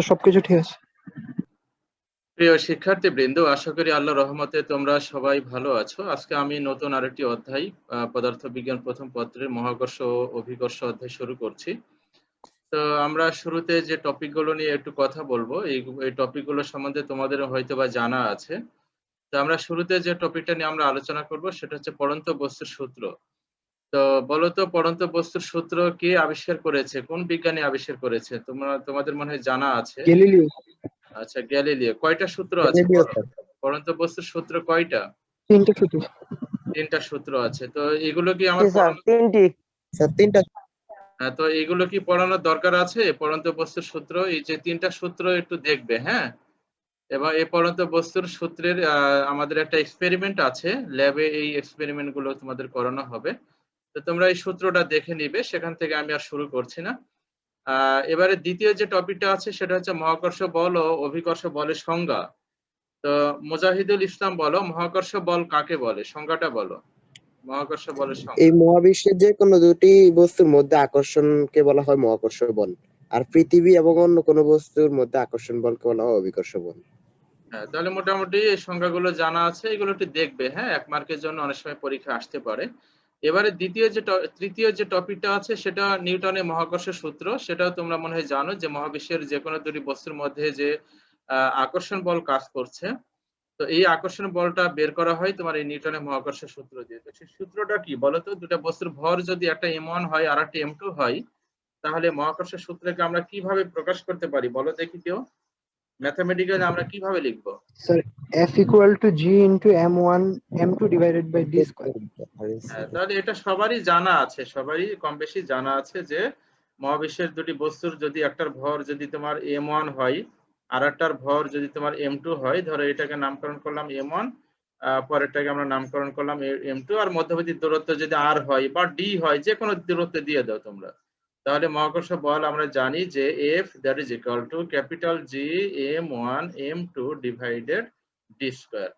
সবকিছু ঠিক আছে। প্রিয় শিক্ষার্থীবৃন্দ, আশা করি আল্লাহর রহমতে তোমরা সবাই ভালো আছো। আজকে আমি নতুন আরেকটি অধ্যায় পদার্থবিজ্ঞান প্রথম পত্রের মহাকর্ষ ও অভিকর্ষ অধ্যায় শুরু করছি। তো আমরা শুরুতে যে টপিকগুলো নিয়ে একটু কথা বলবো, এই টপিকগুলো সম্বন্ধে তোমাদের হয়তো বা জানা আছে। তো আমরা শুরুতে যে টপিকটা নিয়ে আমরা আলোচনা করব সেটা হচ্ছে পড়ন্ত বস্তুর সূত্র। তো বলো তো, পড়ন্ত বস্তুর সূত্র কে আবিষ্কার করেছে, কোন বিজ্ঞানী আবিষ্কার করেছে? তোমাদের মনে হয় জানা আছে। গ্যালিলিও। আচ্ছা, গ্যালিলিও। কয়টা সূত্র আছে গ্যালিলিও বলো? স্যার। পড়ন্ত বস্তুর সূত্র কয়টা? তিনটে সূত্র। তিনটা সূত্র আছে। তো এগুলো কি জি আমার স্যার, তিনটি। স্যার তিনটা। তো এগুলো কি পড়ানোর দরকার আছে? পড়ন্ত বস্তুর সূত্র, এই যে তিনটা সূত্র একটু দেখবে, হ্যাঁ। এবং এই পড়ন্ত বস্তুর সূত্রের আমাদের একটা এক্সপেরিমেন্ট আছে ল্যাবে, এই এক্সপেরিমেন্ট গুলো তোমাদের করানো হবে। তো তোমরা এই সূত্রটা দেখে নিবে, সেখান থেকে আমি আর শুরু করছি না। এবারে দ্বিতীয় যে টপিকটা আছে সেটা হচ্ছে মহাকর্ষ বল ও অভিকর্ষ বলের সংজ্ঞা। তো মুজাহিদুল ইসলাম বলো, মহাকর্ষ বল কাকে বলে? সংজ্ঞাটা বলো, মহাকর্ষ বলের এই সংজ্ঞা। মহাবিশ্বের যে কোনো দুটি বস্তুর মধ্যে আকর্ষণকে বলা হয় মহাকর্ষ বল, আর পৃথিবী এবং অন্য কোনো বস্তুর মধ্যে আকর্ষণ বলকে বলা হয় অভিকর্ষ বল। হ্যাঁ, তাহলে মোটামুটি এই সংজ্ঞাগুলো জানা আছে, এগুলো একটু দেখবে, হ্যাঁ, 1 মার্কের জন্য অনেক সময় পরীক্ষা আসতে পারে। এবারে তৃতীয় যে টপিকটা আছে সেটা নিউটনের মহাকর্ষ সূত্র। সেটাও তোমরা মনে হয় জানো যে মহাবিশ্বের যে কোনো দুটি বস্তুর মধ্যে যে আকর্ষণ বল কাজ করছে, তো এই আকর্ষণ বলটা বের করা হয় তোমার এই নিউটনের মহাকর্ষ সূত্র দিয়ে। তো সেই সূত্রটা কি বলো তো? দুটা বস্তুর ভর যদি একটা m1 হয় আর একটা m2 হয়, তাহলে মহাকর্ষ সূত্রকে আমরা কিভাবে প্রকাশ করতে পারি বলো দেখি কেউ? ম্যাথমেটিক্যালি আমরা কিভাবে লিখবো? Sir F equal to G into M1 M2 divided by D square. হ্যাঁ, তাহলে এটা সবারই জানা আছে, সবারই কম বেশি জানা আছে যে মহাবিশ্বের দুটি বস্তুর যদি একটার ভর যদি তোমার m1 হয় আর একটার ভর যদি তোমার m2 হয়, ধরো এটাকে নামকরণ করলাম m1, পরেরটাকে আমরা নামকরণ করলাম m2, আর মধ্যবর্তী দূরত্ব যদি r হয় বা d হয়, যে কোনো দূরত্ব দিয়ে দাও তোমরা, তাহলে মহাকর্ষ বল আমরা জানি যে F that is equal to capital G m1 m2 divided d square।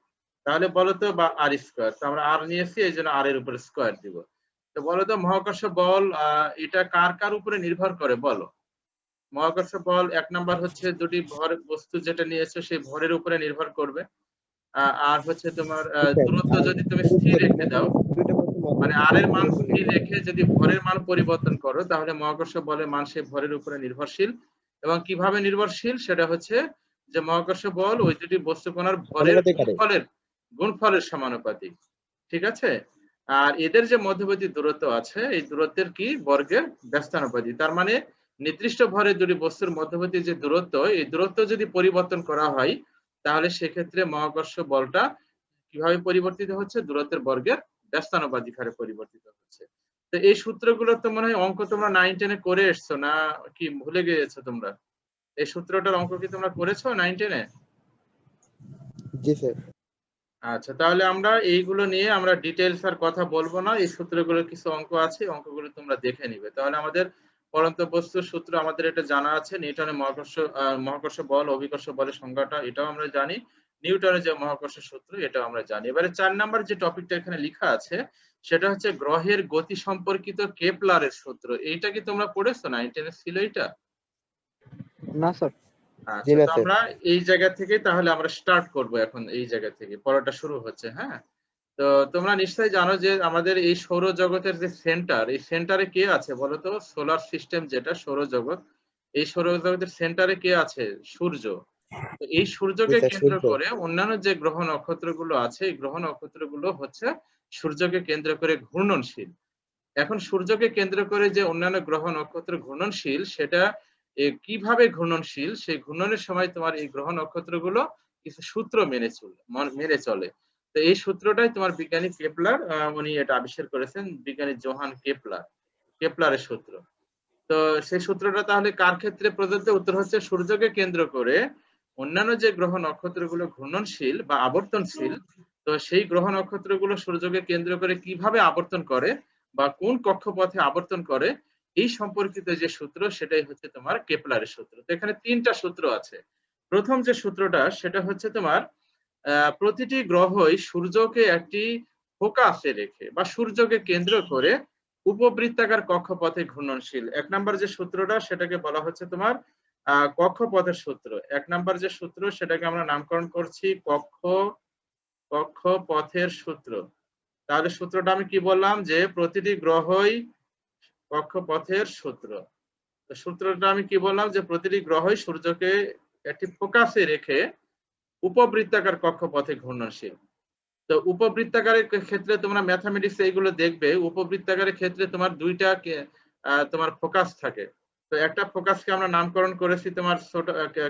তাহলে বলো তো, বা আর স্কোয়ার, তো আমরা আর নিয়েছি এই জন্য আর এর উপরে স্কোয়ার দিব। তো বলো তো মহাকর্ষ বল এটা কার কার উপরে নির্ভর করে বলো? মহাকর্ষ বল 1 নাম্বার হচ্ছে দুটি ভর বস্তু যেটা নিয়েছো সেই ভরের উপরে নির্ভর করবে। আর হচ্ছে তোমার দূরত্ব যদি তুমি স্থির রেখে দাও, মানে আর এর মান স্থির রেখে যদি ভরের মান পরিবর্তন করো, তাহলে মহাকর্ষ বলের মান সেই ভরের উপরে নির্ভরশীল। এবং কিভাবে নির্ভরশীল সেটা হচ্ছে যে মহাকর্ষ বল ওই দুটি বস্তু কণার ভরের গুণফলের সমানুপাতিক, ঠিক আছে। আর এদের যে মধ্যবর্তী দূরত্ব আছে এই দূরত্বের কি বর্গের ব্যস্তানুপাতিক। তার মানে নির্দিষ্ট ভরের দুটি বস্তুর মধ্যবর্তী যে দূরত্ব, এই দূরত্ব যদি পরিবর্তন করা হয়, তাহলে সেক্ষেত্রে মহাকর্ষ বলটা কিভাবে পরিবর্তিত হচ্ছে? দূরত্বের বর্গের ব্যস্তানুপাতিক হারে পরিবর্তিত হচ্ছে। তো এই সূত্রগুলো তো মনে হয় অঙ্ক তোমরা 9-10 করে এসছো, না কি ভুলে গিয়েছো তোমরা? এই সূত্রটার অঙ্ক কি তোমরা করেছো 9-10-এ? জি স্যার। আচ্ছা, তাহলে আমরা এইগুলো নিয়ে আমরা ডিটেইলস আর কথা বলবো না। এই সূত্রগুলোর কিছু অঙ্ক আছে, অঙ্কগুলো তোমরা দেখে নিবে। তাহলে আমাদের পড়ন্ত বস্তুর সূত্র আমাদের এটা জানা আছে। নিউটনের মহাকর্ষ বল অভিকর্ষ বলের সংজ্ঞাটা এটাও আমরা জানি। নিউটনের যে মহাকর্ষ সূত্র এটাও আমরা জানি। এবারে 4 নাম্বার যে টপিকটা এখানে লেখা আছে সেটা হচ্ছে গ্রহের গতি সম্পর্কিত কেপলারের সূত্র। এইটা কি তোমরা পড়েছো? 9-10 ছিল এটা? না স্যার। আচ্ছা, তো আমরা এই জায়গা থেকে তাহলে আমরা স্টার্ট করব। এখন এই জায়গা থেকে পড়াটা শুরু হচ্ছে, হ্যাঁ। তো তোমরা নিশ্চয়ই জানো যে আমাদের এই সৌরজগতের যে সেন্টার, এই সেন্টারে কে আছে বলো তো? সোলার সিস্টেম যেটা সৌরজগৎ, এই সৌরজগতের সেন্টারে কে আছে? সূর্য। তো এই সূর্যকে কেন্দ্র করে অন্যান্য যে গ্রহ নক্ষত্রগুলো আছে, এই গ্রহ নক্ষত্রগুলো হচ্ছে সূর্যকে কেন্দ্র করে ঘূর্ণনশীল। এখন সূর্যকে কেন্দ্র করে যে অন্যান্য গ্রহ নক্ষত্র ঘূর্ণনশীল, সেটা কিভাবে ঘূর্ণনশীল, সেই ঘূর্ণনের সময় তোমার এই গ্রহ নক্ষত্রগুলো কিছু সূত্র মেনে চলে। তো এই সূত্রটাই তোমার বিজ্ঞানী কেপলার উনি এটা আবিষ্কার করেছেন, বিজ্ঞানী জোহান কেপলারের সূত্র। তো সেই সূত্রটা তাহলে কার ক্ষেত্রে প্রযোজ্য? উত্তর হচ্ছে সূর্যকে কেন্দ্র করে অন্যান্য যে গ্রহ নক্ষত্রগুলো ঘূর্ণনশীল বা আবর্তনশীল, তো সেই গ্রহ নক্ষত্রগুলো সূর্যকে কেন্দ্র করে কিভাবে আবর্তন করে বা কোন কক্ষপথে আবর্তন করে, এই সম্পর্কিত যে সূত্র সেটাই হচ্ছে তোমার কেপলারের সূত্র। তো এখানে 3টা সূত্র আছে। প্রথম যে সূত্রটা সেটা হচ্ছে তোমার প্রতিটি গ্রহই সূর্যকে একটি ফোকাসে রেখে বা সূর্যকে কেন্দ্র করে উপবৃত্তাকার কক্ষপথে ঘূর্ণনশীল। 1 নাম্বার যে সূত্রটা সেটাকে বলা হচ্ছে তোমার কক্ষপথের সূত্র। 1 নাম্বার যে সূত্র সেটাকে আমরা নামকরণ করছি কক্ষপথের সূত্র। তাহলে সূত্রটা আমি কি বললাম যে প্রতিটি গ্রহই কক্ষপথের সূত্র। তো সূত্রটা আমি কি বললাম যে প্রতিটি গ্রহই সূর্যকে একটি ফোকাসে রেখে উপবৃত্তাকার কক্ষপথে ঘূর্ণনশীল। তো উপবৃত্তাকারের ক্ষেত্রে তোমরা ম্যাথমেটিক্স এইগুলো দেখবে, উপবৃত্তাকারের ক্ষেত্রে তোমার দুইটা তোমার ফোকাস থাকে। তো একটা ফোকাসকে আমরা নামকরণ করেছি তোমার ছোট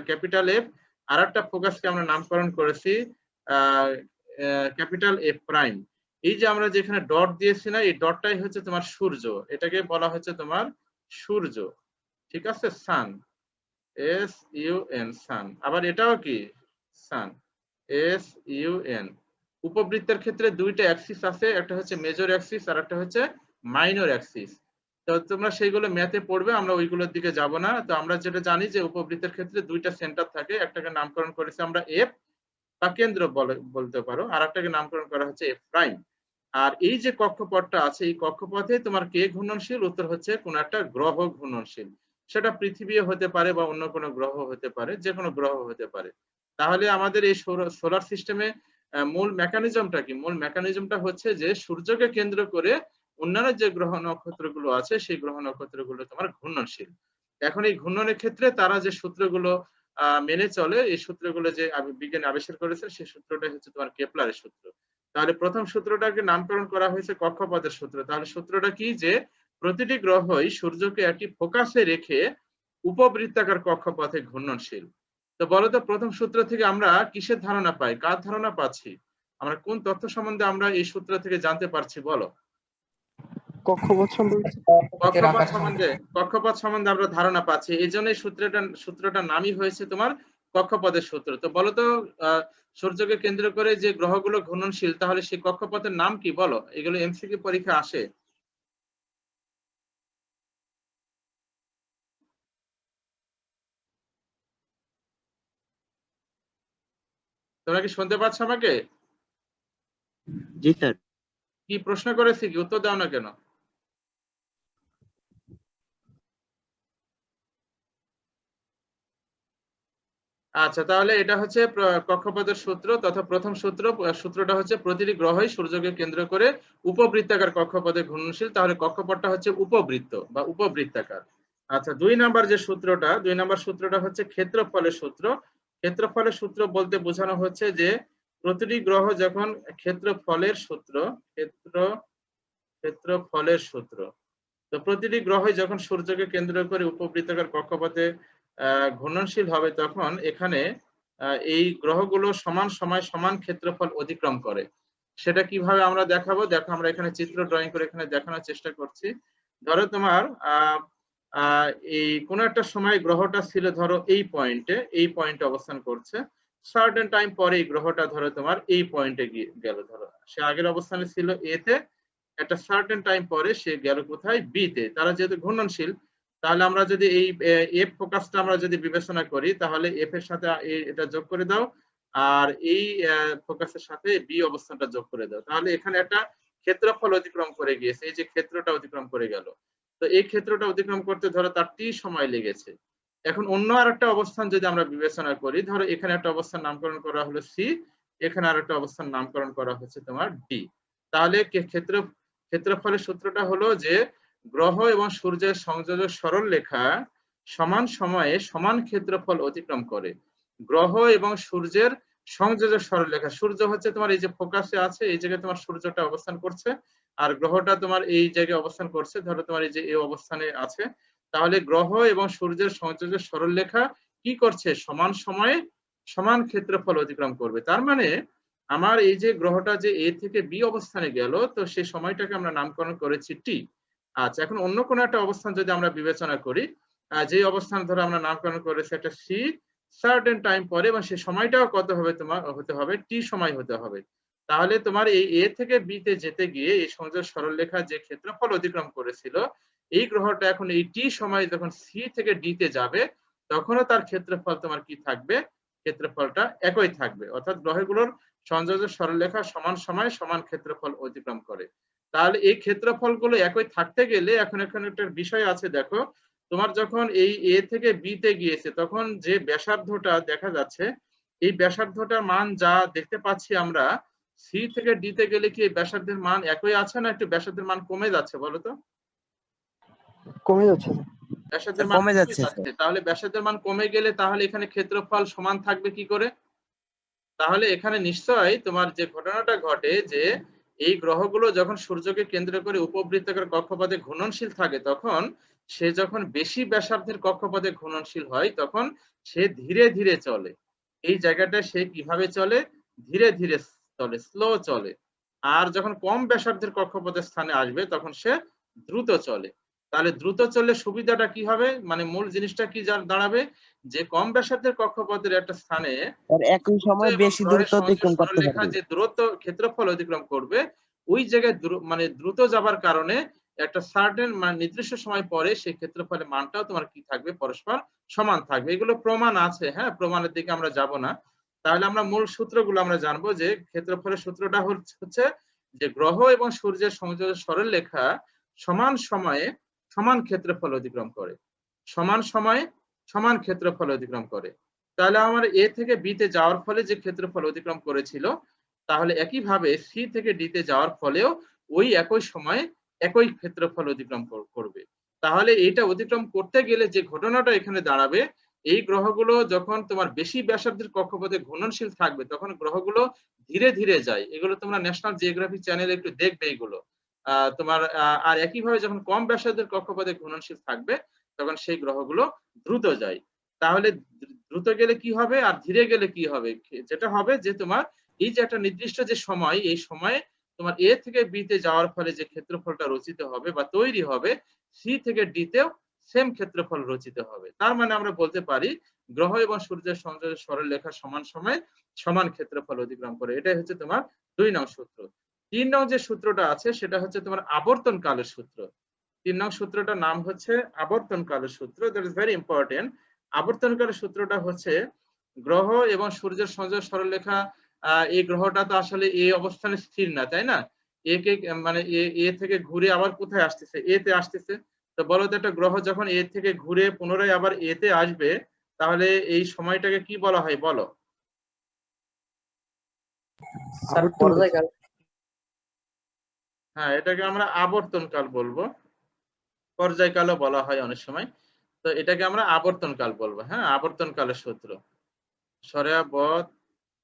ক্যাপিটাল এফ, আর একটা ফোকাসকে আমরা নামকরণ করেছি ক্যাপিটাল এফ প্রাইম। এই যে আমরা যেখানে ডট দিয়েছি না, এই ডটটাই হচ্ছে তোমার সূর্য, এটাকে বলা হচ্ছে তোমার সূর্য, ঠিক আছে, সান, SUN সান। আবার এটাও কি সান, SUN। উপবৃত্তের ক্ষেত্রে দুইটা অ্যাক্সিস আছে, একটা হচ্ছে মেজর অ্যাক্সিস আর একটা হচ্ছে মাইনর অ্যাক্সিস। তো তোমরা সেইগুলো ম্যাথে পড়বে, আমরা ওইগুলোর দিকে যাব না। তো আমরা যেটা জানি যে উপবৃত্তের ক্ষেত্রে দুইটা সেন্টার থাকে, একটাকে নামকরণ করেছি আমরা এফ বা কেন্দ্র বলতে পারো, আর একটাকে নামকরণ করা হচ্ছে এফ প্রাইম। আর এই যে কক্ষপথটা আছে, এই কক্ষপথে তোমার কে ঘূর্ণনশীল? উত্তর হচ্ছে কোন একটা গ্রহ ঘূর্ণনশীল। সেটা পৃথিবী হতে পারে বা অন্য কোনো গ্রহ হতে পারে, যে কোনো গ্রহ হতে পারে। তাহলে আমাদের এই সোলার সিস্টেমে মূল মেকানিজমটা কি? মূল মেকানিজমটা হচ্ছে যে সূর্যকে কেন্দ্র করে অন্যান্য যে গ্রহ নক্ষত্রগুলো আছে সেই গ্রহ নক্ষত্রগুলো তোমার ঘূর্ণনশীল। এখন এই ঘূর্ণনের ক্ষেত্রে তারা যে সূত্রগুলো মেনে চলে, এই সূত্রগুলো যে বিজ্ঞানী আবিষ্কার করেছে সেই সূত্রটাই হচ্ছে তোমার কেপলারের সূত্র। তাহলে প্রথম সূত্রটাকে নামকরণ করা হয়েছে কক্ষপথের সূত্র। তাহলে সূত্রটা কি? যে প্রতিটি গ্রহই সূর্যকে একটি ফোকাসে রেখে উপবৃত্তাকার কক্ষপথে ঘূর্ণনশীল। তো বলতো প্রথম সূত্র থেকে আমরা কিসের ধারণা পাই? কার ধারণা পাচ্ছি? আমরা কোন তথ্য সম্বন্ধে আমরা এই সূত্র থেকে জানতে পারছি বলো? কক্ষপথ সম্পর্কে। কক্ষপথ সম্বন্ধে আমরা ধারণা পাচ্ছি, এই জন্য সূত্রটার নামই হয়েছে তোমার কক্ষপথের সূত্র। তো বলতো সূর্যকে কেন্দ্র করে যে গ্রহগুলো ঘূর্ণনশীল, তাহলে সেই কক্ষপথের নাম কি বলো? এগুলো এমসিকিউ পরীক্ষা আসে। তোমরা কি শুনতে পাচ্ছ আমাকে? জি স্যার। কি প্রশ্ন করেছি, কি উত্তর দাও না কেন? আচ্ছা, তাহলে এটা হচ্ছে কক্ষপথের সূত্র তথা প্রথম সূত্রটা হচ্ছে প্রতিটি গ্রহই সূর্যকে কেন্দ্র করে উপবৃত্তাকার কক্ষপথে ঘূর্ণনশীল। তাহলে কক্ষপথটা হচ্ছে উপবৃত্ত বা উপবৃত্তাকার। আচ্ছা, দুই নাম্বার সূত্রটা হচ্ছে ক্ষেত্রফলের সূত্র। ক্ষেত্রফলের সূত্র বলতে বোঝানো হচ্ছে যে প্রতিটি গ্রহ যখন ক্ষেত্রফলের সূত্র, তো প্রতিটি গ্রহই যখন সূর্যকে কেন্দ্র করে উপবৃত্তাকার কক্ষপথে ঘূর্ণনশীল হবে, তখন এখানে এই গ্রহগুলো সমান সময় সমান ক্ষেত্রফল অতিক্রম করে। সেটা কিভাবে আমরা দেখাবো? দেখো, আমরা এখানে চিত্র ড্রয়িং করে এখানে দেখানোর চেষ্টা করছি। ধরো তোমার এই কোন একটা সময় গ্রহটা ছিল ধরো এই পয়েন্টে অবস্থান করছে। সার্টেন টাইম পরে এই গ্রহটা ধরো তোমার এই পয়েন্টে গেল। ধরো সে আগের অবস্থানে ছিল এ তে, একটা সার্টেন টাইম পরে সে গেল কোথায়? বি তে। তারা যেহেতু ঘূর্ণনশীল, তাহলে আমরা যদি এই এফ ফোকাসটা আমরা যদি বিবেচনা করি, তাহলে এফ এর সাথে এটা যোগ করে দাও, আর এই ফোকাসের সাথে বি অবস্থানটা যোগ করে দাও। তাহলে এখানে একটা ক্ষেত্রফল অতিক্রম করে গিয়েছে, এই যে ক্ষেত্রটা অতিক্রম করে গেল। তো এই ক্ষেত্রটা অতিক্রম করতে ধরো তার টি সময় লেগেছে। এখন অন্য আরেকটা অবস্থান যদি আমরা বিবেচনা করি, ধরো এখানে একটা অবস্থান নামকরণ করা হলো সি, এখানে আরেকটা অবস্থান নামকরণ করা হচ্ছে তোমার ডি। তাহলে ক্ষেত্রফলের সূত্রটা হলো যে গ্রহ এবং সূর্যের সংযোজক সরলরেখা সমান সময়ে সমান ক্ষেত্রফল অতিক্রম করে। গ্রহ এবং সূর্যের সংযোজক সরলরেখা, সূর্য হচ্ছে তোমার এই যে ফোকাসে আছে, এই জায়গায় তোমার সূর্যটা অবস্থান করছে, আর গ্রহটা তোমার এই জায়গায় অবস্থান করছে, ধরো তোমার এই যে এই অবস্থানে আছে। তাহলে গ্রহ এবং সূর্যের সংযোজক সরলরেখা কি করছে? সমান সময়ে সমান ক্ষেত্রফল অতিক্রম করবে। তার মানে আমার এই যে গ্রহটা যে এ থেকে বি অবস্থানে গেল, তো সেই সময়টাকে আমরা নামকরণ করেছি টি। আচ্ছা, এখন অন্য কোনো একটা অবস্থান যদি আমরা বিবেচনা করি, যে অবস্থান ধরো আমরা নামকরণ করেছি একটা সি, সার্টেন টাইম পরে, এবং সেই সময়টাও কত হবে? তোমার হতে হবে টি সময় হতে হবে। তাহলে তোমার এই এ থেকে বি তে যেতে গিয়ে এই সংযোগ সরলরেখা যে ক্ষেত্রফল অতিক্রম করেছিল, এই গ্রহটা এখন এই টি সময় যখন সি থেকে ডি তে যাবে, তখনও তার ক্ষেত্রফল তোমার কি থাকবে? ক্ষেত্রফলটা একই থাকবে। অর্থাৎ গ্রহগুলোর সংযোজক সরলরেখা সমান সময় সমান ক্ষেত্রফল অতিক্রম করে। তাহলে এই ক্ষেত্রফলগুলো একই থাকতে গেলে এখন এখানে একটা বিষয় আছে, দেখো, তোমার যখন এই এ থেকে বি তে গিয়েছে তখন যে ব্যাসার্ধটা দেখা যাচ্ছে, এই ব্যাসার্ধটার মান যা দেখতে পাচ্ছি আমরা, সি থেকে ডি তে গেলে কি এই ব্যাসার্ধের মান একই আছে না একটু ব্যাসার্ধের মান কমে যাচ্ছে বলো তো? কমে যাচ্ছে না? ব্যাসার্ধের মান কমে কমে যাচ্ছে যাচ্ছে, তাহলে ব্যাসার্ধের মান কমে গেলে তাহলে এখানে ক্ষেত্রফল সমান থাকবে কি করে? তাহলে এখানে নিশ্চয়ই তোমার যে ঘটনাটা ঘটে যে এই গ্রহগুলো যখন সূর্যকে কেন্দ্র করে উপবৃত্তাকার কক্ষপথে ঘূর্ণনশীল থাকে, তখন সে যখন বেশি ব্যাসার্ধের কক্ষপথে ঘূর্ণনশীল হয় তখন সে ধীরে ধীরে চলে। এই জায়গাটা সে কিভাবে চলে? ধীরে ধীরে চলে, স্লো চলে। আর যখন কম ব্যাসার্ধের কক্ষপথের স্থানে আসবে তখন সে দ্রুত চলে। তাহলে দ্রুত চললে সুবিধাটা কি হবে, মানে মূল জিনিসটা কি দাঁড়াবে, যে কম ব্যাসার্ধের কক্ষপথের একটা স্থানে আর একই সময় বেশি দূরত্ব অতিক্রম করতে সরলরেখা পারবে। যে দূরত্ব ক্ষেত্রফল অতিক্রম করবে, ওই জায়গায় মানে দ্রুত যাবার কারণে একটা সার্টেন মানে নির্দিষ্ট সময় পরে সেই ক্ষেত্রফলের মানটাও তোমার কি থাকবে, পরস্পর সমান থাকবে। এগুলো প্রমাণ আছে, হ্যাঁ, প্রমাণের দিকে আমরা যাব না। তাহলে আমরা মূল সূত্রগুলো আমরা জানবো যে ক্ষেত্রফলের সূত্রটা হচ্ছে যে গ্রহ এবং সূর্যের সংযোগের সরলরেখা সমান সময়ে সমান ক্ষেত্রফল অতিক্রম করে, সমান সময়ে সমান ক্ষেত্রফল অতিক্রম করে। তাহলে আমার এ থেকে বি তে যাওয়ার ফলে যে ক্ষেত্রফল অতিক্রম করেছিল, তাহলে একইভাবে সি থেকে ডি তে যাওয়ার ফলেও ওই একই সময়ে একই ক্ষেত্রফল অতিক্রম করবে। তাহলে এটা অতিক্রম করতে গেলে যে ঘটনাটা এখানে দাঁড়াবে, এই গ্রহগুলো যখন তোমার বেশি ব্যাসার্ধের কক্ষপথে ঘূর্ণনশীল থাকবে তখন গ্রহগুলো ধীরে ধীরে যায়। এগুলো তোমরা ন্যাশনাল জিওগ্রাফি চ্যানেলে একটু দেখবে এগুলো। তোমার আর একইভাবে যখন কম ব্যাসার্ধের কক্ষপথে ঘূর্ণনশীল থাকবে তখন সেই গ্রহগুলো দ্রুত যায়। তাহলে দ্রুত গেলে কি হবে আর ধীরে গেলে কি হবে? যেটা হবে যে তোমার এই যে একটা নির্দিষ্ট যে সময়, এই সময়ে তোমার এ থেকে বি তে যাওয়ার ফলে যে ক্ষেত্রফলটা রচিত হবে বা তৈরি হবে, সি থেকে ডি তেও সেম ক্ষেত্রফল রচিত হবে। তার মানে আমরা বলতে পারি গ্রহ এবং সূর্যের সংযোগের সরলরেখা সমান সময়ে সমান ক্ষেত্রফল অতিক্রম করে। এটাই হচ্ছে তোমার 2 নং সূত্র। 3 নং যে সূত্রটা আছে সেটা হচ্ছে তোমার আবর্তন কালের সূত্র। 3 নং সূত্রটার নাম হচ্ছে আবর্তন কালের সূত্র। That is very important. আবর্তন কালের সূত্রটা হচ্ছে গ্রহ এবং সূর্যের সংযোগ সরলরেখা, এই গ্রহটা তো আসলে এই অবস্থানে স্থির না, তাই না? একে মানে এ থেকে ঘুরে আবার কোথায় আসতেছে? এ তে আসতেছে। তো বলো তো একটা গ্রহ যখন এ থেকে ঘুরে পুনরায় আবার এ তে আসবে, তাহলে এই সময়টাকে কি বলা হয় বলো? স্যার পর্যায়কাল। হ্যাঁ, এটাকে আমরা আবর্তনকাল বলবো, পর্যায়কালও বলা হয় অনেক সময়। তো এটাকে আমরা আবর্তনকাল বলবো। হ্যাঁ, আবর্তনকালের সূত্র, সরেয়া বদ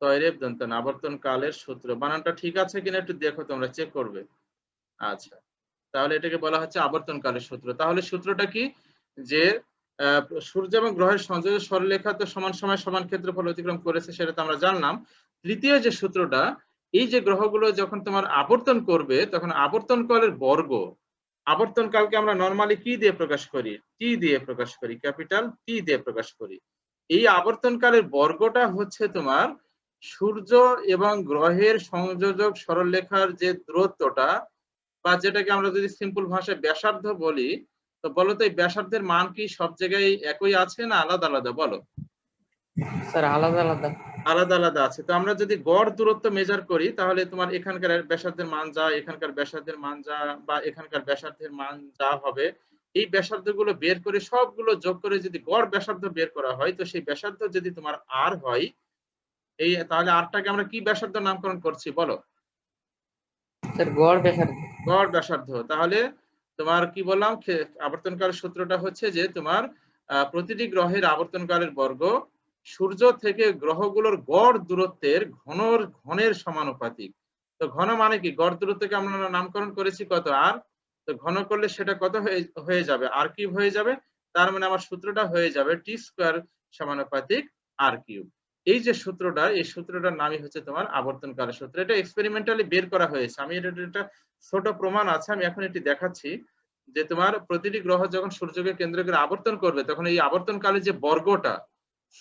তয়রেব দন্তন, আবর্তনকালের সূত্র। বানানটা ঠিক আছে কিনা একটু দেখো, তোমরা চেক করবে। আচ্ছা, তাহলে এটাকে বলা হচ্ছে আবর্তনকালের সূত্র। তাহলে সূত্রটা কি, যে সূর্য এবং গ্রহের সংযোগের সরলরেখা তো সমান সময় সমান ক্ষেত্রফল অতিক্রম করেছে, সেটা তো আমরা জানলাম। তৃতীয় যে সূত্রটা, এই যে গ্রহগুলো যখন তোমার আবর্তন করবে তখন আবর্তনকালের বর্গ, আবর্তনকালকে আমরা নরমালি কি দিয়ে প্রকাশ করি? টি দিয়ে প্রকাশ করি, ক্যাপিটাল টি দিয়ে প্রকাশ করি। এই আবর্তনকালের বর্গটা হচ্ছে তোমার সূর্য এবং গ্রহের সংযোজক সরলরেখার যে দূরত্বটা, বা যেটাকে আমরা যদি সিম্পল ভাষায় ব্যাসার্ধ বলি, তো বলো তো এই ব্যাসার্ধের মান কি সব জায়গায় একই আছে না আলাদা আলাদা বলো? স্যার আলাদা আলাদা। আলাদা আলাদা আছে। তো আমরা যদি গড় দূরত্ব মেজার করি তাহলে তোমার এখানকার ব্যাসার্ধের মান যা, এখানকার ব্যাসার্ধের মান যা, বা এখানকার ব্যাসার্ধের মান যা হবে, এই ব্যাসার্ধগুলো বের করে সবগুলো যোগ করে যদি গড় ব্যাসার্ধ বের করা হয়, তো সেই ব্যাসার্ধ যদি তোমার আর হয়, এই তাহলে আরটাকে আমরা কি ব্যাসার্ধ নামকরণ করছি বলো? স্যার গড় ব্যাসার্ধ। গড় ব্যাসার্ধ। তাহলে তোমার কি বললাম, আবর্তনকালের সূত্রটা হচ্ছে যে তোমার প্রতিটি গ্রহের আবর্তনকালের বর্গ সূর্য থেকে গ্রহগুলোর গড় দূরত্বের ঘনের সমানুপাতিক। তো ঘন মানে কি? গড় দূরত্বকে আমরা নামকরণ করেছি কত, আর। তো ঘন করলে সেটা কত হয়ে যাবে? আর কিউব হয়ে যাবে। তার মানে আমার সূত্রটা হয়ে যাবে টি স্কয়ার সমানুপাতিক আর কিউব। এই যে সূত্রটা, এই সূত্রটার নামই হচ্ছে তোমার আবর্তনকালের সূত্র। এটা এক্সপেরিমেন্টালি বের করা হয়েছে। আমি এটা ছোট প্রমাণ আছে, আমি এখন এটি দেখাচ্ছি। যে তোমার প্রতিটি গ্রহ যখন সূর্যকে কেন্দ্র করে আবর্তন করবে তখন এই আবর্তনকালের যে বর্গটা,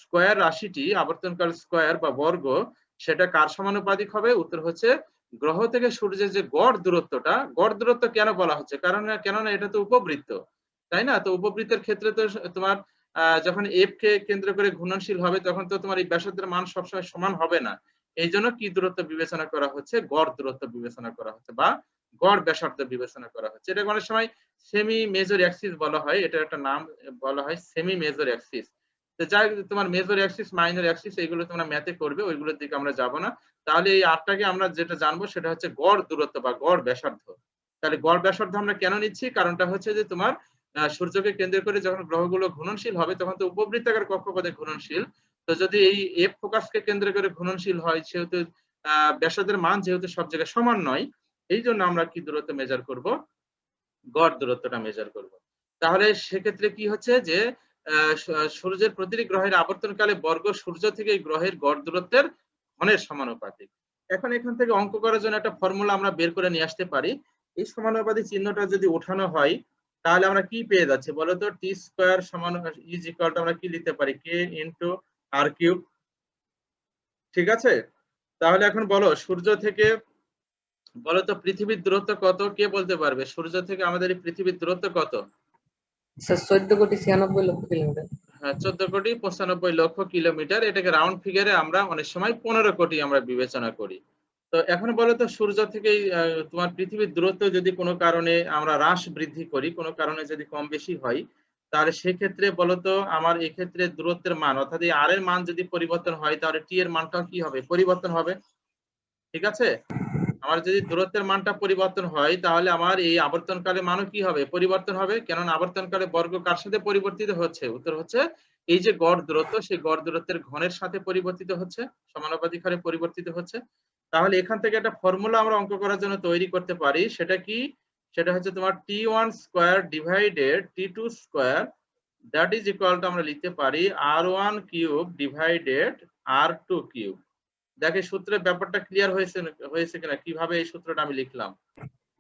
স্কয়ার রাশিটি, আবর্তনকাল স্কয়ার বা বর্গ, সেটা কার সমানুপাতিক হবে? উত্তর হচ্ছে গ্রহ থেকে সূর্যের যে গড় দূরত্বটা। গড় দূরত্ব কেন বলা হচ্ছে? কেননা এটা তো উপবৃত্ত, তাই না? তো উপবৃত্তের ক্ষেত্রে তো তোমার যখন এফ কে কেন্দ্র করে ঘূর্ণনশীল হবে তখন তো তোমার এই ব্যাসার্ধের মান সবসময় সমান হবে না। এই জন্য কি দূরত্ব বিবেচনা করা হচ্ছে? গড় দূরত্ব বিবেচনা করা হচ্ছে, বা গড় ব্যাসার্ধ বিবেচনা করা হচ্ছে। এটা অনেক সময় সেমি মেজর অ্যাক্সিস বলা হয়, এটার একটা নাম বলা হয় সেমি মেজর অ্যাক্সিস। তো যাই তোমার মেজর অ্যাক্সিস মাইনর অ্যাক্সিস এগুলো তোমরা ম্যাথে করবে, ওইগুলোর দিকে আমরা যাব না। তাহলে এই আরটাকে আমরা যেটা জানবো সেটা হচ্ছে গড় দূরত্ব বা গড় ব্যাসার্ধ। তাহলে গড় ব্যাসার্ধ আমরা কেন নিচ্ছি, কারণটা হচ্ছে যে তোমার সূর্যকে কেন্দ্র করে যখন গ্রহগুলো ঘূর্ণনশীল হবে তখন তো উপবৃত্তাকার কক্ষপথে ঘূর্ণনশীল। তো যদি এই এফ ফোকাসকে কেন্দ্র করে ঘূর্ণনশীল হয়, সেহেতু ব্যাসার্ধের মান যেহেতু সব জায়গায় সমান নয়, এই জন্য আমরা কি দূরত্ব মেজার করব, গড় দূরত্বটা মেজার করব। তাহলে সেক্ষেত্রে কি হচ্ছে যে সূর্যের প্রতিটি গ্রহের আবর্তনকালে বর্গ সূর্য থেকে এই গ্রহের গড় দূরত্বের ঘনের সমানুপাতিক। এখন এখান থেকে অঙ্ক করার জন্য একটা ফর্মুলা আমরা বের করে নিয়ে আসতে পারি। এই সমানুপাতিক চিহ্নটা যদি ওঠানো হয় তাহলে আমরা কি পেয়ে যাচ্ছি বলতো, টি স্কয়ার সমান ইজ ইকুয়াল টু আমরা কি লিখতে পারি, কে ইনটু আর কিউব। ঠিক আছে, তাহলে এখন বলো সূর্য থেকে বলতো পৃথিবীর দূরত্ব কত, কে বলতে পারবে? সূর্য থেকে আমাদের এই পৃথিবীর দূরত্ব কত? Sir 14,96,00,000 kilometre. হ্যাঁ, 14,95,00,000 কিলোমিটার। এটাকে রাউন্ড ফিগারে আমরা অনেক সময় 15 কোটি আমরা বিবেচনা করি। তো এখন বলো তো সূর্য থেকে তোমার পৃথিবীর দূরত্ব যদি কোনো কারণে আমরা হ্রাস বৃদ্ধি করি, কোনো কারণে যদি কম বেশি হয়, তাহলে সেক্ষেত্রে বলতো আমার এক্ষেত্রে দূরত্বের মান অর্থাৎ এই আর এর মান যদি পরিবর্তন হয় তাহলে টি এর মানটাও কি হবে, পরিবর্তন হবে। ঠিক আছে, আমার যদি দূরত্বের মানটা পরিবর্তন হয় তাহলে আমার এই আবর্তনকালে মানও কি হবে, পরিবর্তন হবে। কেননা আবর্তনকালে বর্গ কার সাথে পরিবর্তিত হচ্ছে, উত্তর হচ্ছে এই যে গড় দূরত্ব, সেই গড় দূরত্বের ঘনের সাথে পরিবর্তিত হচ্ছে, সমানুপাতিক হারে পরিবর্তিত হচ্ছে। তাহলে এখান থেকে একটা ফর্মুলা আমরা অঙ্ক করার জন্য তৈরি করতে পারি, সেটা কি, সেটা হচ্ছে তোমার t1 square divided t2 square that is equal to আমরা লিখতে পারি r1 cube divided r2 cube. দেখে সূত্রের ব্যাপারটা ক্লিয়ার হয়েছে কিনা, কিভাবে এই সূত্রটা আমি লিখলাম।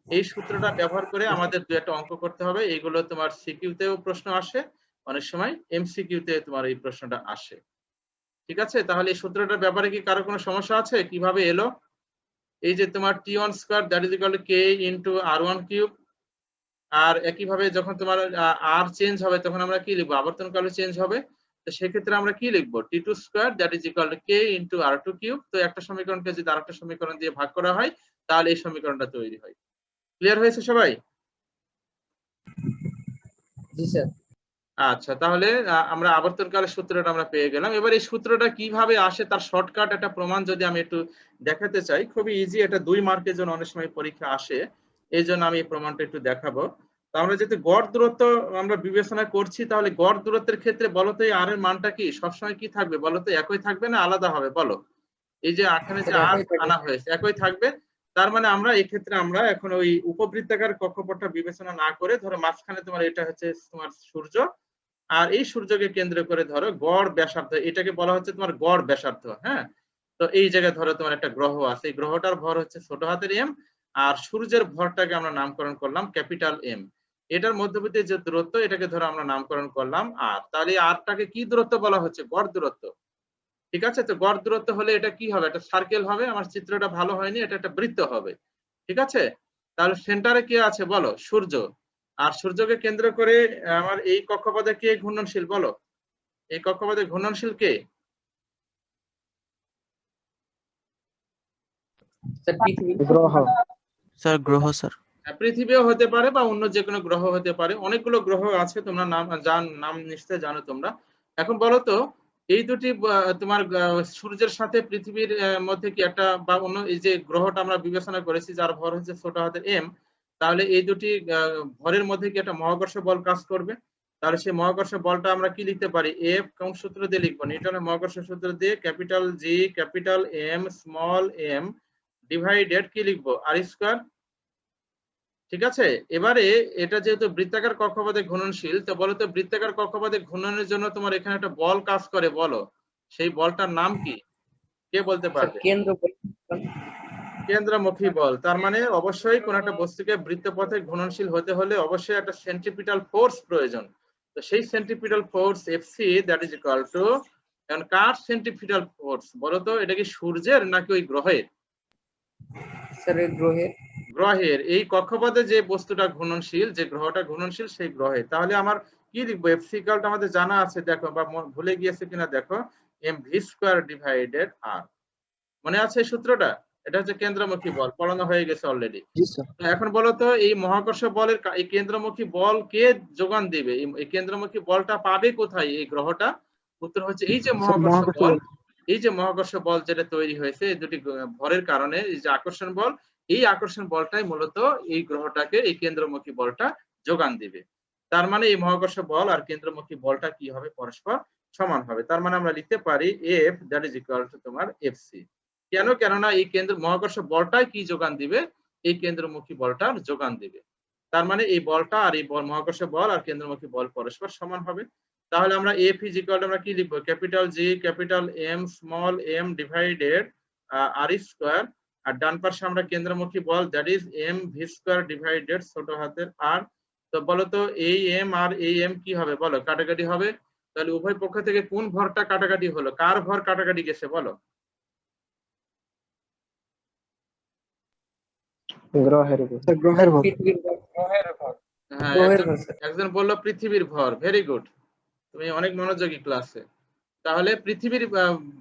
এই সূত্রটা ব্যবহার করে আমাদের দু একটা অঙ্ক করতে হবে। এইগুলো তোমার সিকিউতেও প্রশ্ন আসে, অনেক সময় এমসিকিউতে তোমার এই প্রশ্নটা আসে। ঠিক আছে, তাহলে এই সূত্রটার ব্যাপারে কি কারো কোনো সমস্যা আছে, কিভাবে এলো? এই যে তোমার t1 square that is equal to k into r1 cube, আর একইভাবে যখন তোমার আর চেঞ্জ হবে তখন আমরা কি লিখবো, আবর্তনকালে চেঞ্জ হবে। তো সেক্ষেত্রে আমরা কি লিখবো, t2 square that is equal to k into r2 cube. তো একটা সমীকরণকে যদি আরেকটা সমীকরণ দিয়ে ভাগ করা হয় তাহলে এই সমীকরণটা তৈরি হয়। ক্লিয়ার হয়েছে সবাই? জি স্যার। আচ্ছা, তাহলে আমরা আবর্তনকালের সূত্রটা আমরা পেয়ে গেলাম। এবার এই সূত্রটা কিভাবে আসে তার শর্টকাট একটা প্রমাণ যদি আমি একটু দেখাতে চাই, খুবই ইজি, এটা 2 মার্কের জন্য অনেক সময় পরীক্ষা আসে, এই জন্য আমি এই প্রমাণটা একটু দেখাবো। তো আমরা যেহেতু গড় দূরত্ব আমরা বিবেচনা করছি, তাহলে গড় দূরত্বের ক্ষেত্রে বলতো এই আর এর মানটা কি সবসময় কি থাকবে বলতো, একই থাকবে না আলাদা হবে বলো? এই যে এখানে যে আর আনা হয়েছে একই থাকবে। তার মানে আমরা এই ক্ষেত্রে আমরা এখন ওই উপবৃত্তাকার কক্ষপথটা বিবেচনা না করে ধরো মাঝখানে তোমার এটা হচ্ছে তোমার সূর্য, আর এই সূর্যকে কেন্দ্র করে ধরো গড় ব্যাসার্ধ, এটাকে বলা হচ্ছে তোমার গড় ব্যাসার্ধ। হ্যাঁ, তো এই জায়গায় ধরো তোমার একটা গ্রহ আছে, এই গ্রহটার ভর হচ্ছে ছোট হাতের এম, আর সূর্যের ভরটাকে আমরা নামকরণ করলাম ক্যাপিটাল এম। এটার মধ্যবর্তী যে দূরত্ব এটাকে ধরো আমরা নামকরণ করলাম আর। তাহলে এই আরটাকে কি দূরত্ব বলা হচ্ছে, গড় দূরত্ব। ঠিক আছে, তো গড় দূরত্ব হলে এটা কি হবে, একটা সার্কেল হবে। আমার চিত্রটা ভালো হয়নি, এটা একটা বৃত্ত হবে। ঠিক আছে, তাহলে সেন্টারে কে আছে বলো, সূর্য। আর সূর্যকে কেন্দ্র করে আমার এই কক্ষপথে কে ঘূর্ণনশীল বলো, এই কক্ষপথে ঘূর্ণনশীল কে? গ্রহ। স্যার গ্রহ স্যার। পৃথিবীও হতে পারে বা অন্য যে কোনো গ্রহ হতে পারে, অনেকগুলো গ্রহ আছে, তোমরা নাম নিশ্চয় জানো তোমরা। এখন বলো তো এই দুটি তোমার সূর্যের সাথে পৃথিবীর মধ্যে কি একটা বা অন্য এই যে গ্রহটা আমরা বিবেচনা করেছি যার ভর হচ্ছে ছোট হাতের এম, তাহলে এই দুটি ভরের মধ্যে কি একটা মহাকর্ষ বল কাজ করবে। তাহলে সেই মহাকর্ষ বলটা আমরা কি লিখতে পারি, এফ কোন সূত্র দিয়ে লিখবো, নিউটনের মহাকর্ষ সূত্র দিয়ে capital G capital M small m divided কি লিখবো, আর স্কয়ার। ঠিক আছে, এবারে এটা যেহেতু বৃত্তাকার কক্ষপথে ঘূর্ণনশীল, তো বলো তো বৃত্তাকার কক্ষপথে ঘূর্ণনের জন্য তোমার এখানে একটা বল কাজ করে, বলো সেই বলটার নাম কি, কে বলতে পারবে? কেন্দ্রমুখী বল। তার মানে অবশ্যই কোন একটা বস্তুকে বৃত্তপথে ঘূর্ণনশীল হতে হলে অবশ্যই একটা সেন্ট্রিপিটাল ফোর্স প্রয়োজন। তো সেই centripetal force FC that is equal two, এখন কার সেন্ট্রিপিটাল ফোর্স বলো তো, এটা কি সূর্যের নাকি ওই গ্রহের? স্যার গ্রহের। গ্রহের। এই কক্ষপথে যে বস্তুটা ঘূর্ণনশীল, যে গ্রহটা ঘূর্ণনশীল সেই গ্রহে। তাহলে আমার কি লিখবো, এফ সি ইকুয়াল টু আমাদের জানা আছে দেখো, বা ভুলে গিয়েছে কিনা দেখো, এম ভি স্কয়ার ডিভাইডেড আর। মনে আছে এই সূত্রটা? এটা হচ্ছে কেন্দ্রমুখী বল, পড়ানো হয়ে গেছে অলরেডি। জি স্যার। এখন বলো তো এই মহাকর্ষ বলের এই কেন্দ্রমুখী বল কে যোগান দিবে? এই কেন্দ্রমুখী বলটা পাবে কোথায় এই গ্রহটা? উত্তর হচ্ছে এই যে স্যার মহাকর্ষ মহাকর্ষ বল, বল। এই যে মহাকর্ষ বল যেটা তৈরি হয়েছে এই দুটি ভরের কারণে, এই যে আকর্ষণ বল, এই আকর্ষণ বলটাই মূলত এই গ্রহটাকে এই কেন্দ্রমুখী বলটা যোগান দিবে। তার মানে এই মহাকর্ষ বল আর কেন্দ্রমুখী বলটা কি হবে? পরস্পর সমান হবে। তার মানে আমরা লিখতে পারি F that is equal two তোমার FC। কেন? কেননা এই কেন্দ্র মহাকর্ষ বলটাই কি যোগান দিবে? এই কেন্দ্রমুখী বলটার যোগান দিবে। তার মানে এই বলটা আর এই বল, মহাকর্ষ বল আর কেন্দ্রমুখী বল পরস্পর সমান হবে। তাহলে আমরা F ইজ ইকুয়াল টু আমরা কি লিখবো? Capital G capital M small m divided R square, আর ডান পাশে আমরা কেন্দ্রমুখী বল that is M V square divided ছোট হাতের r। তো বলো তো এই m আর এই m কি হবে? বলো, কাটাকাটি হবে। তাহলে উভয় পক্ষ থেকে কোন ভরটা কাটাকাটি হলো? কার ভর কাটাকাটি গেছে বলো? গ্রহের উপর। স্যার গ্রহের ভর। হ্যাঁ, গ্রহের ভর স্যার। একজন বললো পৃথিবীর ভর। ভেরি গুড, তুমি অনেক মনোযোগী ক্লাসে। তাহলে পৃথিবীর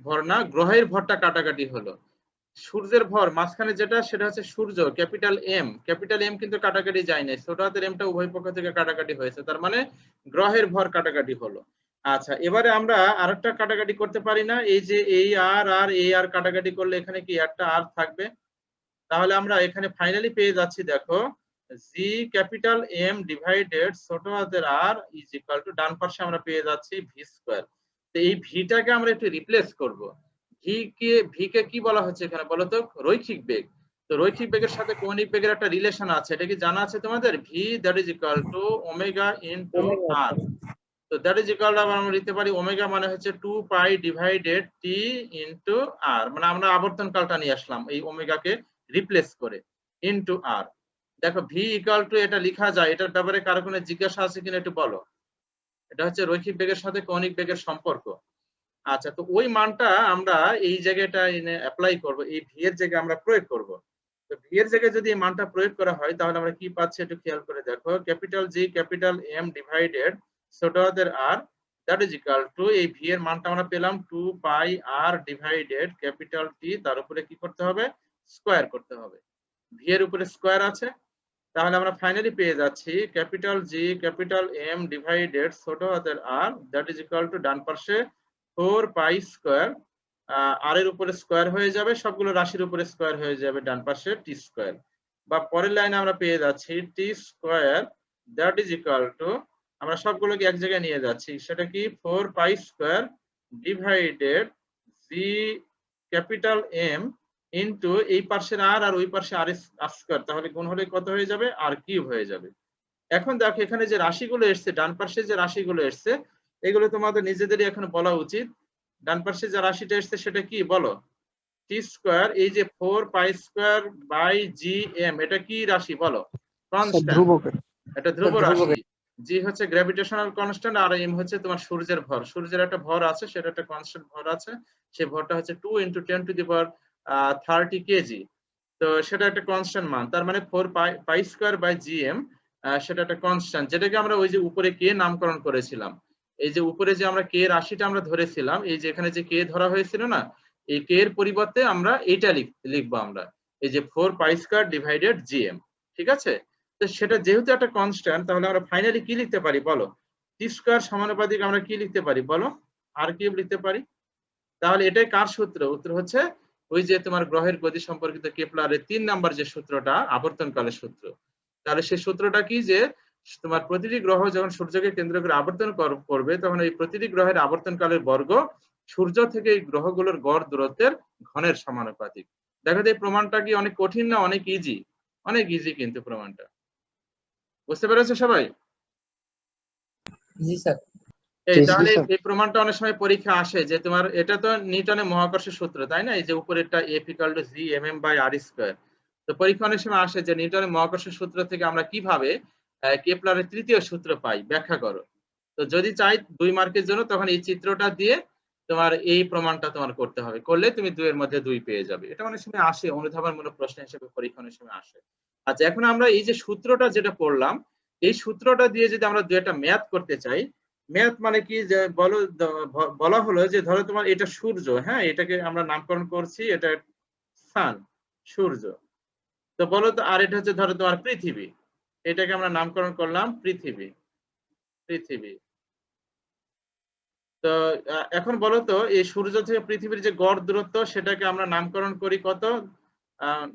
ভর না, গ্রহের ভরটা কাটাকাটি হলো। সূর্যের ভর মাঝখানে যেটা, সেটা হচ্ছে সূর্য ক্যাপিটাল এম। ক্যাপিটাল এম কিন্তু কাটাকাটি যায় নাই, ছোট হাতের এমটা উভয় পক্ষ থেকে কাটাকাটি হয়েছে। তার মানে গ্রহের ভর কাটাকাটি হলো। আচ্ছা, এবারে আমরা আরেকটা কাটাকাটি করতে পারি না? এই যে এই আর আর এই আর কাটাকাটি করলে এখানে কি একটা আর থাকবে? তাহলে আমরা এখানে ফাইনালি পেয়ে যাচ্ছি, দেখো, জি ক্যাপিটাল এম ডিভাইডেড ছোট হাতের আর ইজ ইকুয়াল টু ডান পাশে আমরা পেয়ে যাচ্ছি ভি স্কয়ার। তো এই ভিটাকে আমরা একটু রিপ্লেস করব। ভি কে কি বলা হচ্ছে এখানে বলো তো? রৈখিক বেগ। তো রৈখিক বেগের সাথে কৌণিক বেগের একটা রিলেশন আছে, এটা কি জানা আছে তোমাদের? V that is equal to omega into R. তো দ্যাট ইজ ইকুয়াল টু আমরা লিখতে পারি ওমেগা মানে হচ্ছে 2 পাই ডিভাইডেড টি ইনটু আর, মানে আমরা আবর্তন কালটা নিয়ে আসলাম এই ওমেগাকে রিপ্লেস করে, ইনটু আর। দেখো ভি ইকুয়াল টু এটা লেখা যায়, এটার ব্যাপারে কারো কোনো জিজ্ঞাসা আছে কিনা একটু বলো। এটা হচ্ছে রৈখিক বেগের সাথে কৌণিক বেগের সম্পর্ক। আচ্ছা, তো ওই মানটা আমরা এই জায়গাটা এনে অ্যাপ্লাই করব, এই ভি এর জায়গায় আমরা প্রয়োগ করব। তো ভি এর জায়গায় যদি এই মানটা প্রয়োগ করা হয় তাহলে আমরা কি পাচ্ছি একটু খেয়াল করে দেখো। Capital G capital M divided ছোট হাতের আর দ্যাট ইজ ইকুয়াল টু এই ভি এর মানটা আমরা পেলাম 2 পাই আর ডিভাইডেড ক্যাপিটাল টি, তার উপরে কি করতে হবে? স্কয়ার করতে হবে। ভি এর উপরে স্কয়ার আছে, তাহলে আমরা ফাইনালি পেয়ে যাচ্ছি capital G capital M divided ছোট হাতের আর দ্যাট ইজ ইকুয়াল টু ডান পাশে 4 পাই স্কয়ার, আর এর উপরে স্কয়ার হয়ে যাবে, সবগুলো রাশির উপরে স্কয়ার হয়ে যাবে ডান পাশে টি স্কয়ার। বা পরের লাইনে আমরা পেয়ে যাচ্ছি T square that is equal to, আমরা সবগুলোকে এক জায়গায় নিয়ে যাচ্ছি, সেটা কি 4 pi square divided G capital M into এই পাশের আর আর ওই পাশে আর স্কয়ার, তাহলে গুণ হলে কত হয়ে যাবে? আর কিউব হয়ে যাবে। এখন দেখো এখানে যে রাশিগুলো এসছে, ডান পাশে যে রাশিগুলো এসছে এগুলো তোমাদের নিজেদেরই এখন বলা উচিত। ডান পাশে যে রাশিটা এসছে সেটা কি বলো? T square. এই যে 4 pi square by G M, এটা কি রাশি বলো? কনস্ট্যান্ট। ধ্রুবকের। এটা ধ্রুব রাশি। জি হচ্ছে গ্র্যাভিটেশনাল কনস্ট্যান্ট আর এম হচ্ছে তোমার সূর্যের ভর। সূর্যের একটা ভর আছে, সেটা একটা কনস্ট্যান্ট ভর আছে, সেই ভরটা হচ্ছে 2 × 10⁻30 কেজি। তো সেটা একটা কনস্ট্যান্ট মান। তার মানে 4 পাই স্কয়ার বাই জিএম, সেটা একটা কনস্ট্যান্ট, যেটাকে আমরা ওই যে উপরে কে নামকরণ করেছিলাম। এই যে উপরে যে আমরা কে রাশিটা আমরা ধরেছিলাম, এই যে এখানে যে কে ধরা হয়েছিল না, এই কে এর পরিবর্তে আমরা এইটা লিখবো আমরা, এই যে 4 পাই স্কয়ার ডিভাইডেড জিএম। ঠিক আছে? তো সেটা যেহেতু একটা কনস্ট্যান্ট, তাহলে আমরা ফাইনালি কি লিখতে পারি বলো? টি স্কয়ার সমানুপাতিক আমরা কি লিখতে পারি বলো? আর কিউব লিখতে পারি। তাহলে এটাই কার সূত্র? উত্তর হচ্ছে ওই যে তোমার গ্রহের গতি সম্পর্কিত কেপলারের 3 নাম্বার যে সূত্রটা, আবর্তনকালের সূত্র। তাহলে সেই সূত্রটা কি, যে তোমার প্রতিটি গ্রহ যখন সূর্যকে কেন্দ্র করে আবর্তন করবে তখন এই প্রতিটি গ্রহের আবর্তনকালের বর্গ সূর্য থেকে এই গ্রহগুলোর গড় দূরত্বের ঘনের সমানুপাতিক। দেখো এই প্রমাণটা কি অনেক কঠিন না অনেক ইজি? অনেক ইজি কিন্তু প্রমাণটা। বুঝতে পেরেছো সবাই? জি স্যার। এই তাহলে এই প্রমাণটা অনেক সময় পরীক্ষা আসে যে তোমার এটা তো নিউটনের মহাকর্ষের সূত্র, তাই না? এই যে উপরেরটা F = g/m/r²। তো পরীক্ষা অনেক সময় আসে যে নিউটনের মহাকর্ষের সূত্র থেকে আমরা কিভাবে কেপলারের তৃতীয় সূত্র পাই, ব্যাখ্যা করো। তো যদি চাই 2 মার্কের জন্য, তখন এই চিত্রটা দিয়ে তোমার এই প্রমাণটা তোমার করতে হবে, করলে তুমি 2 এর মধ্যে 2 পেয়ে যাবে। এটা অনেক সময় আসে অনুধাবনমূলক প্রশ্ন হিসেবে, পরীক্ষা অনেক সময় আসে। আচ্ছা, এখন আমরা এই যে সূত্রটা যেটা পড়লাম, এই সূত্রটা দিয়ে যদি আমরা 2টা ম্যাথ করতে চাই, ম্যাথ মানে কি, যে বলা হলো যে ধরো তোমার এটা সূর্য, হ্যাঁ, এটাকে আমরা নামকরণ করছি এটা সান। সূর্য। তো বলো তো, আর এটা হচ্ছে ধরো তোমার পৃথিবী, এটাকে আমরা নামকরণ করলাম পৃথিবী। পৃথিবী। তো এখন বলো তো, এই সূর্য থেকে পৃথিবীর যে গড় দূরত্ব সেটাকে আমরা নামকরণ করি কত?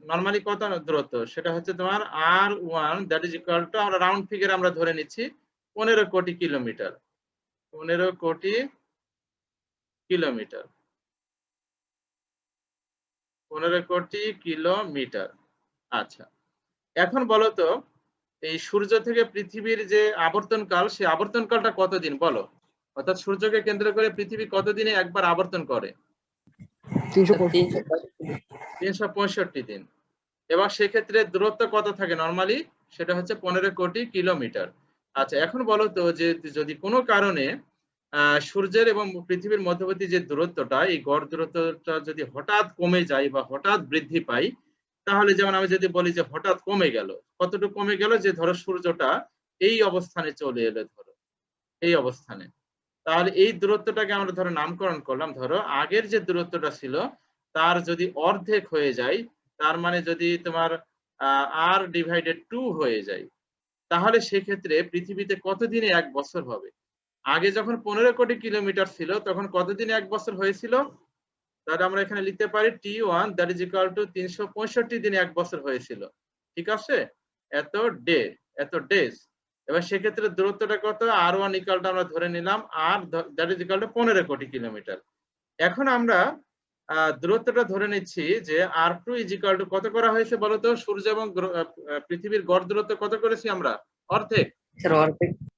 নরমালি কত দূরত্ব? সেটা হচ্ছে তোমার R1, that is equal to, আমরা রাউন্ড ফিগার আমরা ধরে নিচ্ছি 15 কোটি কিলোমিটার। 15 কোটি কিলোমিটার। 15 কোটি কিলোমিটার। আচ্ছা, এখন বলো তো, এই সূর্য থেকে পৃথিবীর যে আবর্তনকাল, সেই আবর্তনকালটা কতদিন বলো? অর্থাৎ সূর্যকে কেন্দ্র করে পৃথিবী কতদিনে একবার আবর্তন করে? 365 দিন। এবং সেক্ষেত্রে দূরত্ব কত থাকে নরমালি? সেটা হচ্ছে 15 কোটি কিলোমিটার। আচ্ছা, এখন বলো তো, যে যদি কোনো কারণে সূর্যের এবং পৃথিবীর মধ্যবর্তী যে দূরত্বটা, এই গড় দূরত্বটা যদি হঠাৎ কমে যায় বা হঠাৎ বৃদ্ধি পায়, তাহলে যেমন আমি যদি বলি যে হঠাৎ কমে গেল, কতটুকু কমে গেল? যে ধরো সূর্যটা এই অবস্থানে চলে এলো, ধরো এই অবস্থানে, তাহলে এই দূরত্বটাকে আমরা ধরো নামকরণ করলাম, ধরো আগের যে দূরত্বটা ছিল তার যদি অর্ধেক হয়ে যায়, তার মানে যদি তোমার R/2 হয়ে যায়, তাহলে সেক্ষেত্রে পৃথিবীতে কতদিনে 1 বছর হবে? আগে যখন 15 কোটি কিলোমিটার ছিল তখন কতদিনে 1 বছর হয়েছিল? তাহলে আমরা এখানে লিখতে পারি T1, that is equal two 365 দিনে 1 বছর হয়েছিল। ঠিক আছে, এত ডে, এত ডেজ। এবার সেক্ষেত্রে দূরত্বটা কত? R1 ইকুয়ালটা আমরা ধরে নিলাম R, that is equal two 15 কোটি কিলোমিটার। এখন আমরা দূরত্বটা ধরে নিচ্ছি যে R2 ইজ ইকুয়াল টু কত করা হয়েছে বলো তো? সূর্য এবং পৃথিবীর গড় দূরত্ব কত করেছি আমরা? অর্ধেক।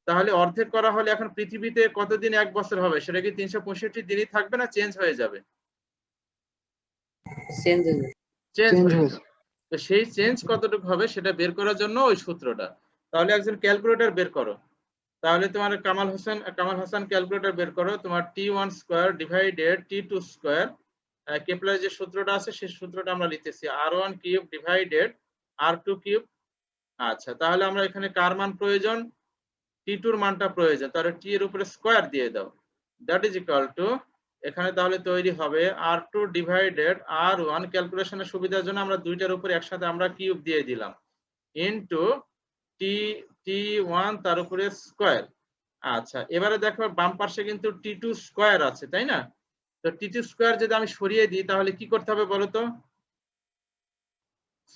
তাহলে অর্ধেক করা হলে এখন পৃথিবীতে কতদিন 1 বছর হবে? সেটা কি 365 দিনই থাকবে না চেঞ্জ হয়ে যাবে? চেঞ্জ হয়ে যাবে। তো সেই চেঞ্জ কতটুকু হবে সেটা বের করার জন্য ওই সূত্রটা। তাহলে একজন ক্যালকুলেটর বের করো। তাহলে তোমার কামাল হাসান ক্যালকুলেটর বের করো। তোমার T1 square divided T2 square, Kepler যে সূত্রটা আছে সেই সূত্রটা আমরা লিখতেছি R1 cube divided R2 cube. আচ্ছা, তাহলে আমরা এখানে কার মান প্রয়োজন? T2 এর মানটা প্রয়োজন, তাহলে T এর উপরে স্কয়ার দিয়ে দাও, দ্যাট ইজ ইকুয়াল টু, এখানে তাহলে তৈরি হবে R2 ডিভাইডেড R1, ক্যালকুলেশনের সুবিধার জন্য আমরা দুইটার উপরে একসাথে আমরা কিউব দিয়ে দিলাম, ইনটু T1 তার উপরে স্কয়ার। আচ্ছা, এবারে দেখো বাম পাশে কিন্তু T2 স্কয়ার আছে, তাই না? তো T2 স্কয়ার যদি আমি সরিয়ে দিই তাহলে কি করতে হবে বলো তো?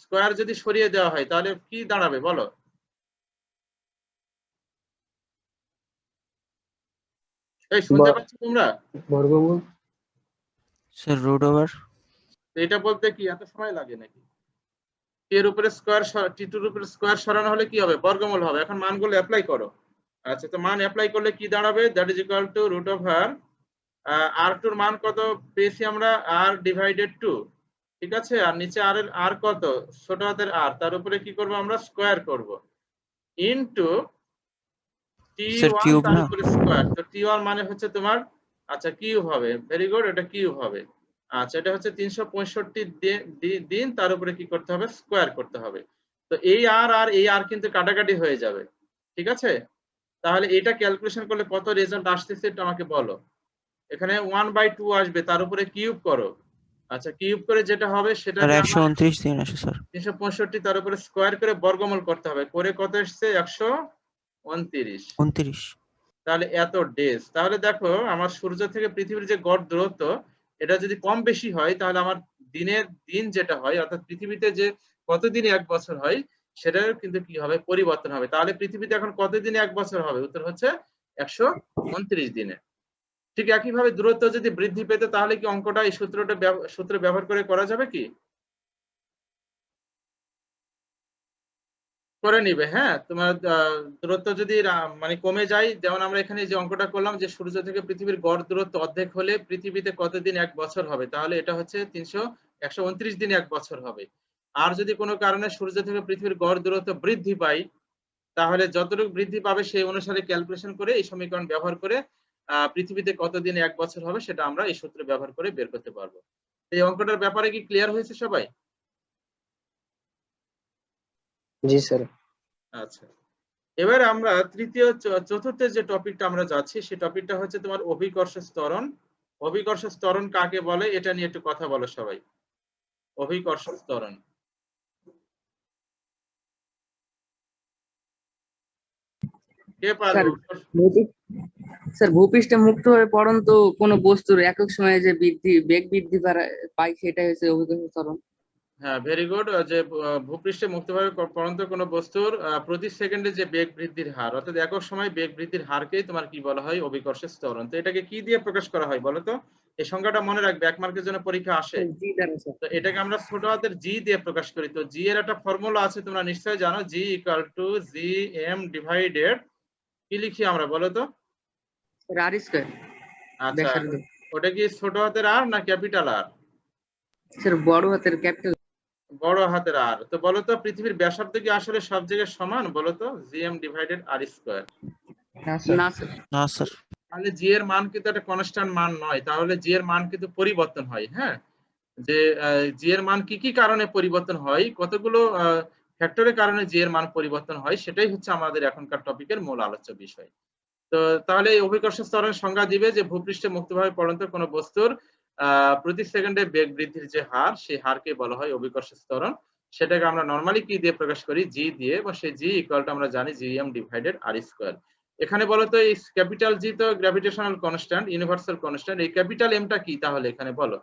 স্কয়ার যদি সরিয়ে দেওয়া হয় তাহলে কি দাঁড়াবে বলো? এই শুনতে পাচ্ছ তোমরা? বর্গমূল। Sir root over. এটা বলতে কি এত সময় লাগে নাকি? এর উপরে স্কয়ার, T2 এর উপরে স্কয়ার সরানো হলে কি হবে? বর্গমূল হবে। এখন মানগুলো অ্যাপ্লাই করো। আচ্ছা, তো মান অ্যাপ্লাই করলে কি দাঁড়াবে? That is equal to root over R2 এর মান কত পেয়েছি আমরা? R divided 2। ঠিক আছে, আর নিচে আর এর আর কত? ছোট হাতের r, তার উপরে কি করব আমরা? স্কয়ার করব, ইনটু স্যার T1 কিউব তার না? উপরে স্কয়ার। তো T1 মানে হচ্ছে তোমার, আচ্ছা কিউব হবে, ভেরি গুড, এটা কিউব হবে। আচ্ছা, এটা হচ্ছে 365 দিন, তার উপরে কি করতে হবে? স্কয়ার করতে হবে। তো এই আর আর এই আর কিন্তু কাটাকাটি হয়ে যাবে। ঠিক আছে, তাহলে এটা ক্যালকুলেশন করলে কত রেজাল্ট আসতেছে এটা আমাকে বলো। এখানে 1/2 আসবে, তার উপরে কিউব করো। আচ্ছা, কিউব করে যেটা হবে সেটা স্যার 129 দিন আসে স্যার। 365, তার উপরে স্কয়ার করে বর্গমূল করতে হবে, করে কত এসছে? 129। 29। তাহলে এত ডেজ। তাহলে দেখো আমার সূর্য থেকে পৃথিবীর যে গড় দূরত্ব, এটা যদি কম বেশি হয় তাহলে আমার দিনের দিন যেটা হয়, অর্থাৎ পৃথিবীতে যে কতদিনে 1 বছর হয় সেটার কিন্তু কি হবে? পরিবর্তন হবে। তাহলে পৃথিবীতে এখন কতদিনে 1 বছর হবে? উত্তর হচ্ছে 129 দিনে। ঠিক একইভাবে দূরত্ব যদি বৃদ্ধি পেত তাহলে কি অঙ্কটা এই সূত্র ব্যবহার করে করা যাবে কি? করে নিবে, হ্যাঁ। তোমার দূরত্ব যদি মানে কমে যায়, যেমন আমরা এখানে যে অঙ্কটা করলাম যে সূর্য থেকে পৃথিবীর গড় দূরত্ব অর্ধেক হলে পৃথিবীতে কতদিন 1 বছর হবে, তাহলে এটা হচ্ছে 129 দিনে 1 বছর হবে। আর যদি কোনো কারণে সূর্য থেকে পৃথিবীর গড় দূরত্ব বৃদ্ধি পায়, তাহলে যতটুকু বৃদ্ধি পাবে সেই অনুসারে ক্যালকুলেশন করে এই সমীকরণ ব্যবহার করে পৃথিবীতে কতদিনে 1 বছর হবে সেটা আমরা এই সূত্র ব্যবহার করে বের করতে পারবো। এই অঙ্কটার ব্যাপারে কি ক্লিয়ার হয়েছে সবাই? জি স্যার। আচ্ছা, এবার আমরা তৃতীয় চতুর্থ যে টপিকটা আমরা যাচ্ছি সেই টপিকটা হচ্ছে তোমার অভিকর্ষ ত্বরণ। অভিকর্ষ ত্বরণ কাকে বলে এটা নিয়ে একটু কথা বলো সবাই। অভিকর্ষ ত্বরণ। কে পারবে? স্যার ভূপৃষ্ঠে মুক্তভাবে পড়ন্ত কোন বস্তুর একক সময়ে যে বেগ বৃদ্ধি পায় সেটাই হচ্ছে অভিকর্ষ ত্বরণ। হ্যাঁ, ভেরি গুড। যে ভূপৃষ্ঠে মুক্তভাবে পড়ন্ত কোনো বস্তুর প্রতি সেকেন্ডে যে বেগ বৃদ্ধির হার, অর্থাৎ একক সময় বেগ বৃদ্ধির হারকেই তোমার কি বলা হয়? অভিকর্ষের ত্বরণ। তো এটাকে কি দিয়ে প্রকাশ করা হয় বলো তো? এই সংজ্ঞাটা মনে রাখবে, 1 মার্কের জন্য পরীক্ষা আসে। জি দ্বারা স্যার। তো এটাকে আমরা ছোট হাতের জি দিয়ে প্রকাশ করি। তো জি এর একটা ফর্মুলা আছে, তোমরা নিশ্চয়ই জানো, G equal to G M divided কি লিখি আমরা বলো তো? Sir R square. আচ্ছা, ব্যাসার্ধ। ওটা কি ছোট হাতের আর না ক্যাপিটাল আর? স্যার বড় হাতের ক্যাপিটাল। বড় হাতের আর। তো বলো তো পৃথিবীর ব্যাসার্ধ কি আসলে সব জায়গায় সমান বলো তো? জি এম ডিভাইডেড আর স্কয়ার। না স্যার। না স্যার। তাহলে জি এর মান কিন্তু একটা কনস্ট্যান্ট মান নয়, তাহলে জি এর মান কিন্তু পরিবর্তন হয়। হ্যাঁ, যে জি এর মান কি কি কারণে পরিবর্তন হয়, কতগুলো ফ্যাক্টরের কারণে জি এর মান পরিবর্তন হয়, সেটাই হচ্ছে আমাদের এখনকার টপিকের মূল আলোচ্য বিষয়। তো তাহলে এই অভিকর্ষ ত্বরণের সংজ্ঞা দিবে যে ভূপৃষ্ঠে মুক্তভাবে পড়ন্ত কোনো বস্তুর প্রতি সেকেন্ডে বেগ বৃদ্ধির যে হার, সেই হারকে বলা হয় অভিকর্ষ ত্বরণ। সেটাকে আমরা নরমালি কি দিয়ে প্রকাশ করি? জি দিয়ে, এবং সেই জি ইকুয়াল টু আমরা জানি জি এম ডিভাইডেড আর স্কয়ার। এখানে বলতো এই ক্যাপিটাল জি তো গ্র্যাভিটেশনাল কনস্ট্যান্ট, ইউনিভার্সাল কনস্ট্যান্ট। এই ক্যাপিটাল এমটা কি তাহলে এখানে বলো?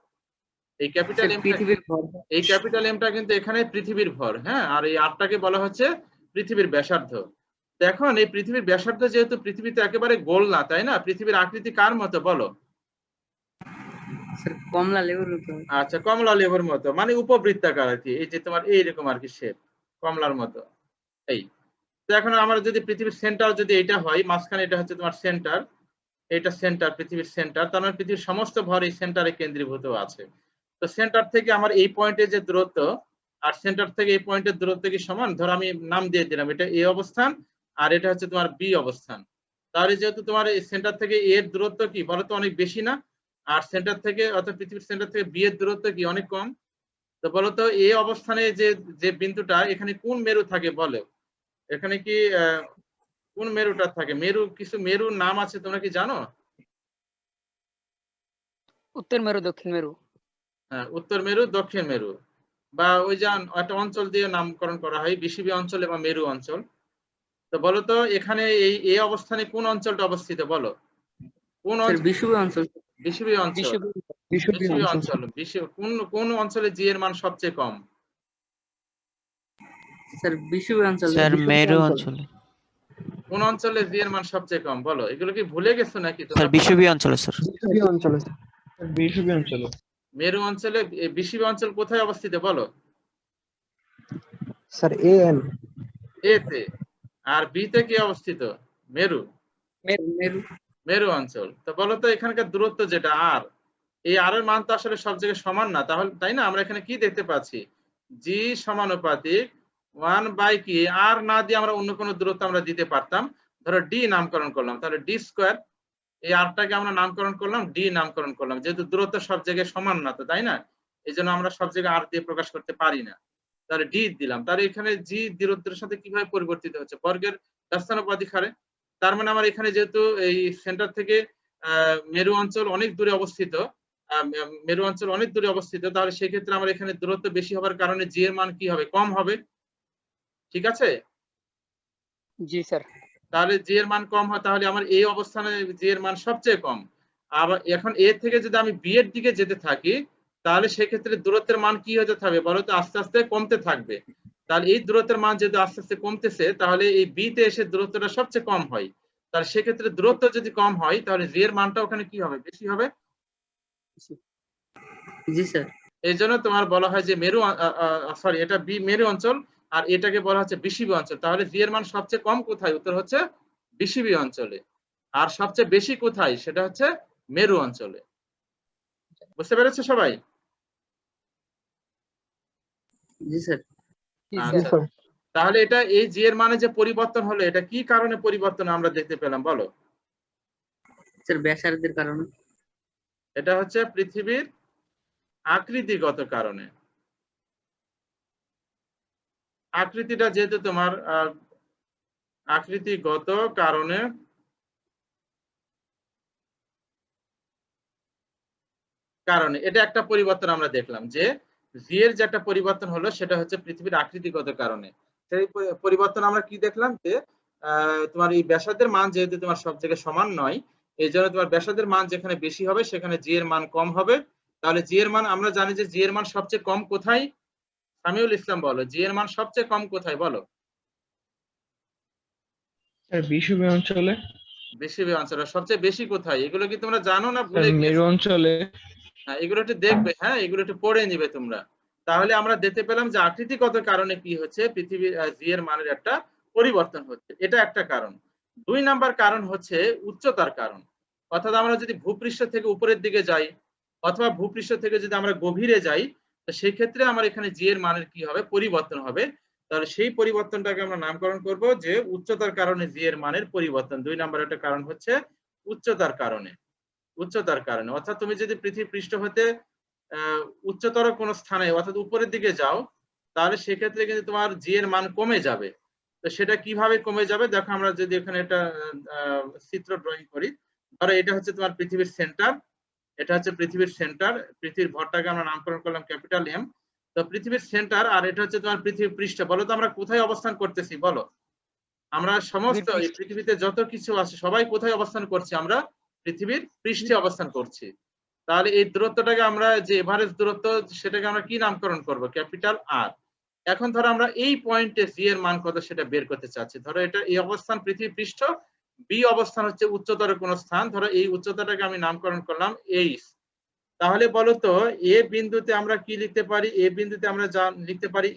এই ক্যাপিটাল এমটা, পৃথিবীর ভর। এই ক্যাপিটাল এমটা কিন্তু এখানে পৃথিবীর ভর। হ্যাঁ, আর এই আরটাকে বলা হচ্ছে পৃথিবীর ব্যাসার্ধ। তো এখন এই পৃথিবীর ব্যাসার্ধ যেহেতু পৃথিবীতে একেবারে গোল না, তাই না? পৃথিবীর আকৃতি কার মতো বলো? স্যার কমলা লেবুর মতো। আচ্ছা, কমলা লেবুর মতো, মানে উপবৃত্তাকার আর কি। এই যে তোমার এইরকম আর কি শেপ, কমলার মতো। এই তো এখন আমরা যদি পৃথিবীর সেন্টার যদি এটা হয়, মাঝখানে এটা হচ্ছে তোমার সেন্টার, এটা সেন্টার, পৃথিবীর সেন্টার, তার মানে পৃথিবীর সমস্ত ভর এই সেন্টারে কেন্দ্রীভূত আছে। তো সেন্টার থেকে আমার এই পয়েন্টে যে দূরত্ব, আর সেন্টার থেকে এই পয়েন্টের দূরত্ব কি সমান? ধরো আমি নাম দিয়ে দিলাম, এটা এ অবস্থান আর এটা হচ্ছে তোমার বি অবস্থান। তাহলে যেহেতু তোমার এই সেন্টার থেকে এ এর দূরত্ব কি বলো তো? অনেক বেশি না? আর সেন্টার থেকে, অর্থাৎ পৃথিবীর সেন্টার থেকে বি এর দূরত্ব কি? অনেক কম। তো বলো তো এ অবস্থানে যে যে বিন্দুটা, এখানে কোন মেরু থাকে বলো? এখানে কি কোন মেরুটা থাকে? মেরু, কিছু মেরুর নাম আছে, তোমরা কি জানো? উত্তর মেরু, দক্ষিণ মেরু। হ্যাঁ, উত্তর মেরু, দক্ষিণ মেরু, বা ওই যে একটা অঞ্চল দিয়ে নামকরণ করা হয়, বিষুবী অঞ্চল এবং মেরু অঞ্চল। তো বলো তো এখানে এই এ অবস্থানে কোন অঞ্চলটা অবস্থিত বলো? কোন স্যার অঞ্চল? বিষুবীয় অঞ্চল। বিষুবী অঞ্চল। বিষুবী অঞ্চল। কোন কোন অঞ্চলে জি এর মান সবচেয়ে কম? স্যার বিষুবীয় অঞ্চল। স্যার মেরু অঞ্চলে। কোন অঞ্চলে জি এর মান সবচেয়ে কম বলো? এগুলো কি ভুলে গেছো নাকি স্যার তোমরা? বিষুবীয় অঞ্চলে স্যার। মেরু অঞ্চলে, বিষুবী অঞ্চল কোথায় অবস্থিত বলো? Sir A M. এ তে। আর বি তে কি অবস্থিত? মেরু। মেরু। মেরু অঞ্চল। তো বলো তো এখানকার দূরত্ব যেটা আর, এই আর এর মান তো আসলে সব জায়গায় সমান না, তাহলে তাই না? আমরা এখানে কি দেখতে পাচ্ছি? জি সমানুপাতিক 1 বাই কি, আর না দিয়ে আমরা অন্য কোনো দূরত্ব আমরা দিতে পারতাম। ধরো ডি নামকরণ করলাম, তাহলে ডি স্কয়ার। এই আরটাকে আমরা নামকরণ করলাম ডি নামকরণ করলাম, যেহেতু দূরত্ব সব জায়গায় সমান না, তো তাই না? এই জন্য আমরা সব জায়গায় আর দিয়ে প্রকাশ করতে পারি না, তাহলে ডি দিলাম। তাহলে এখানে জি দূরত্বের সাথে কিভাবে পরিবর্তিত হচ্ছে? বর্গের ব্যস্তানুপাতিক হারে। তার মানে আমার এখানে যেহেতু এই সেন্টার থেকে মেরু অঞ্চল অনেক দূরে অবস্থিত, মেরু অঞ্চল অনেক দূরে অবস্থিত, তাহলে সেক্ষেত্রে আমার এখানে দূরত্ব বেশি হওয়ার কারণে জি এর মান কি হবে? কম হবে। ঠিক আছে? জি স্যার। তাহলে জি এর মান কম হয়, তাহলে আমার এই অবস্থানে জি এর মান সবচেয়ে কম। আবার এখন এ থেকে যদি আমি বি এর দিকে যেতে থাকি, তাহলে সেক্ষেত্রে দূরত্বের মান কি হতে থাকবে বলো তো? আস্তে আস্তে কমতে থাকবে। তাহলে এই দূরত্বের মান যেহেতু আস্তে আস্তে কমতেছে, তাহলে এই বি তে এসে দূরত্বটা সবচেয়ে কম হয়। তাহলে সেক্ষেত্রে দূরত্ব যদি কম হয়, তাহলে জি এর মানটা ওখানে কি হবে? বেশি হবে। জি স্যার। এই জন্য তোমার বলা হয় যে মেরু, সরি, এটা বি মেরু অঞ্চল, আর এটাকে বলা হচ্ছে বিষুবী অঞ্চল। তাহলে জি এর মান সবচেয়ে কম কোথায়? উত্তর হচ্ছে বিষুবী অঞ্চলে। আর সবচেয়ে বেশি কোথায়? সেটা হচ্ছে মেরু অঞ্চলে। বুঝতে পেরেছো সবাই? জি স্যার। আচ্ছা, তাহলে এটা এই জি এর মানে যে পরিবর্তন হলো, এটা কি কারণে পরিবর্তন আমরা দেখতে পেলাম বলো? স্যার ব্যাসার্ধের কারণে। এটা হচ্ছে পৃথিবীর আকৃতিগত কারণে। আকৃতিটা যেহেতু তোমার আকৃতিগত কারণে, এটা একটা পরিবর্তন আমরা দেখলাম যে জি এর যে একটা পরিবর্তন হলো সেটা হচ্ছে পৃথিবীর আকৃতিগত কারণে। সেই পরিবর্তন আমরা কি দেখলাম যে তোমার এই ব্যাসার্ধের মান যেহেতু তোমার সব জায়গায় সমান নয়, এই জন্য তোমার ব্যাসার্ধের মান যেখানে বেশি হবে সেখানে জি এর মান কম হবে। তাহলে জি এর মান আমরা জানি যে জি এর মান সবচেয়ে কম কোথায়? সামিউল ইসলাম বলো, জি এর মান সবচেয়ে কম কোথায় বলো? স্যার বিষুবীয় অঞ্চলে, বিষুবীয় অঞ্চলে সবচেয়ে বেশি কোথায়? এগুলো কি তোমরা জানো না স্যার ভুলে মেরু গিয়েছো? অঞ্চলে। হ্যাঁ, এগুলো একটু দেখবে, হ্যাঁ এগুলো একটু পড়ে নিবে তোমরা। তাহলে আমরা দেখতে পেলাম যে আকৃতিগত কারণে কি হচ্ছে, পৃথিবীর জি এর মানের একটা পরিবর্তন হচ্ছে, এটা একটা কারণ। 2 নাম্বার কারণ হচ্ছে উচ্চতার কারণ। অর্থাৎ আমরা যদি ভূপৃষ্ঠ থেকে উপরের দিকে যাই অথবা ভূপৃষ্ঠ থেকে যদি আমরা গভীরে যাই, তো সেই ক্ষেত্রে আমার এখানে জি এর মানের কি হবে, পরিবর্তন হবে। তাহলে সেই পরিবর্তনটাকে আমরা নামকরণ করব যে উচ্চতার কারণে জি এর মানের পরিবর্তন। 2 নাম্বার একটা কারণ হচ্ছে উচ্চতার কারণে। উচ্চতার কারণে অর্থাৎ তুমি যদি পৃথিবী পৃষ্ঠ হতে উচ্চতর কোন স্থানে অর্থাৎ উপরের দিকে যাও, তাহলে সেক্ষেত্রে কিন্তু তোমার জি এর মান কমে যাবে। তো সেটা কিভাবে কমে যাবে দেখো, আমরা যদি এখানে একটা চিত্র ড্রয়িং করি। ধরো এটা হচ্ছে তোমার পৃথিবীর সেন্টার, এটা হচ্ছে পৃথিবীর সেন্টার, পৃথিবীর ভরটাকে আমরা নামকরণ করলাম ক্যাপিটাল এম। তো পৃথিবীর সেন্টার আর এটা হচ্ছে তোমার পৃথিবীর পৃষ্ঠ। বলো তো আমরা কোথায় অবস্থান করতেছি বলো? আমরা সমস্ত এই পৃথিবীতে যত কিছু আছে সবাই কোথায় অবস্থান করছি? আমরা পৃথিবীর পৃষ্ঠে অবস্থান করছি। তাহলে এই দূরত্বটাকে আমরা যে এভারেজ দূরত্ব সেটাকে আমরা কি নামকরণ করব? Capital R. এখন ধরো আমরা এই পয়েন্টে জি এর মান কত সেটা বের করতে চাচ্ছি। ধরো এটা এই অবস্থান পৃথিবী পৃষ্ঠ, বি অবস্থান হচ্ছে উচ্চতর কোন স্থান। ধরো এই উচ্চতাটাকে আমি নামকরণ করলাম এইচ। তাহলে বলো তো এ বিন্দুতে আমরা কি লিখতে পারি? এ বিন্দুতে আমরা যা লিখতে পারি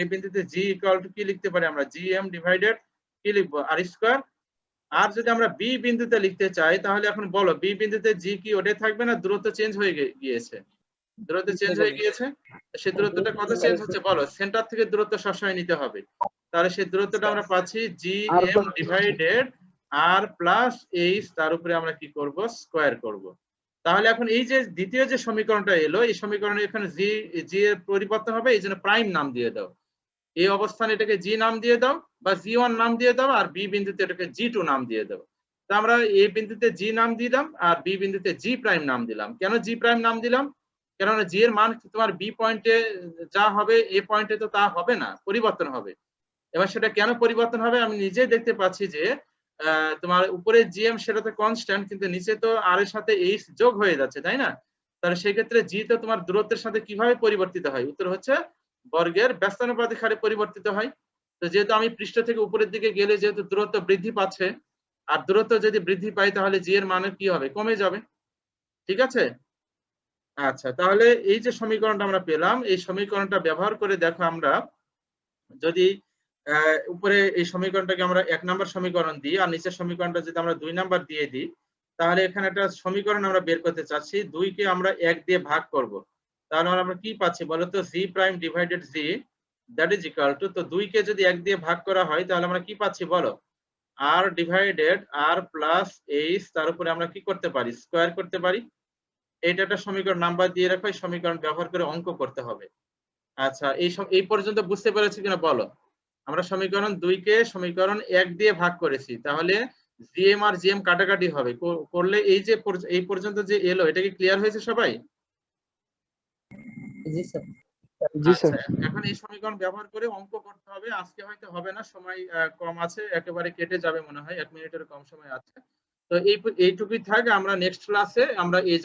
এ বিন্দুতে জি ইকুয়াল টু কি লিখতে পারি আমরা? জি এম ডিভাইডেড কি লিখবো? আর স্কয়ার। আর যদি আমরা বি বিন্দুতে লিখতে চাই তাহলে এখন বলো বি বিন্দুতে জি কি ওটাই থাকবে না দূরত্ব চেঞ্জ হয়ে গিয়েছে? দূরত্ব চেঞ্জ হয়ে গিয়েছে। সেই দূরত্বটা কত চেঞ্জ হচ্ছে বলো? সেন্টার থেকে দূরত্ব সবসময় নিতে হবে। তাহলে সেই দূরত্বটা আমরা পাচ্ছি জি এম ডিভাইডেড আর প্লাস এইচ, তার উপরে আমরা কি করব? স্কয়ার করব। তাহলে এখন এই যে দ্বিতীয় যে সমীকরণটা এলো, এই সমীকরণে এখানে জি এর পরিবর্তন হবে, এই জন্য প্রাইম নাম দিয়ে দাও। এই অবস্থানে এটাকে জি নাম দিয়ে দাও বা জি ওয়ান নাম দিয়ে দাও, আর বি বিন্দুতে এটাকে জি টু নাম দিয়ে দাও। তো আমরা এ বিন্দুতে জি নাম দিলাম আর বি বিন্দুতে জি প্রাইম নাম দিলাম। কেন জি প্রাইম নাম দিলাম? কেননা জি এর মান তোমার বি পয়েন্টে যা হবে এ পয়েন্টে তো তা হবে না, পরিবর্তন হবে। এবার সেটা কেন পরিবর্তন হবে? আমি নিজেই দেখতে পাচ্ছি যে তোমার উপরে জিএম সেটা তো কনস্ট্যান্ট, কিন্তু নিচে তো আর এর সাথে এইচ যোগ হয়ে যাচ্ছে, তাই না? তাহলে সেই ক্ষেত্রে জি তো তোমার দূরত্বের সাথে কিভাবে পরিবর্তিত হয়? উত্তর হচ্ছে বর্গের ব্যস্তানুপাতিক হারে পরিবর্তিত হয়। তো যেহেতু আমি পৃষ্ঠ থেকে উপরের দিকে গেলে যেহেতু দূরত্ব বৃদ্ধি পাচ্ছে, আর দূরত্ব যদি বৃদ্ধি পায় তাহলে জি এর মান কি হবে? কমে যাবে। ঠিক আছে? আচ্ছা, তাহলে এই যে সমীকরণটা আমরা পেলাম, এই সমীকরণটা ব্যবহার করে দেখো আমরা যদি উপরে এই সমীকরণটাকে আমরা 1 নাম্বার সমীকরণ দিই আর নিচের সমীকরণটা যদি আমরা 2 নাম্বার দিয়ে দিই, তাহলে এখানে একটা সমীকরণ আমরা বের করতে চাচ্ছি। 2 কে আমরা 1 দিয়ে ভাগ করব। তাহলে আমরা কি পাচ্ছি বলো তো? G prime divided G that is equal to, তো 2 কে যদি 1 দিয়ে ভাগ করা হয় তাহলে আমরা কি পাচ্ছি বলো? আর ডিভাইডেড আর প্লাস এইচ, তার উপরে আমরা কি করতে পারি? স্কয়ার করতে পারি। এইটা একটা সমীকরণ নাম্বার দিয়ে রাখো, এই সমীকরণ ব্যবহার করে অঙ্ক করতে হবে। আচ্ছা, এই পর্যন্ত বুঝতে পেরেছি কিনা বলো? আমরা সমীকরণ 2 কে সমীকরণ 1 দিয়ে ভাগ করেছি, তাহলে জিএম আর জিএম কাটাকাটি হবে। করলে এই যে এই পর্যন্ত যে এলো, এটা কি ক্লিয়ার হয়েছে সবাই? জি স্যার। জি আচ্ছা, স্যার। এখন এই সমীকরণ ব্যবহার করে অঙ্ক করতে হবে। আজকে হয়তো হবে না, সময় কম আছে, একেবারে কেটে যাবে মনে হয়, 1 মিনিটের কম সময় আছে। তো এইটুকুই থাক, আমরা নেক্সট ক্লাসে আমরা এই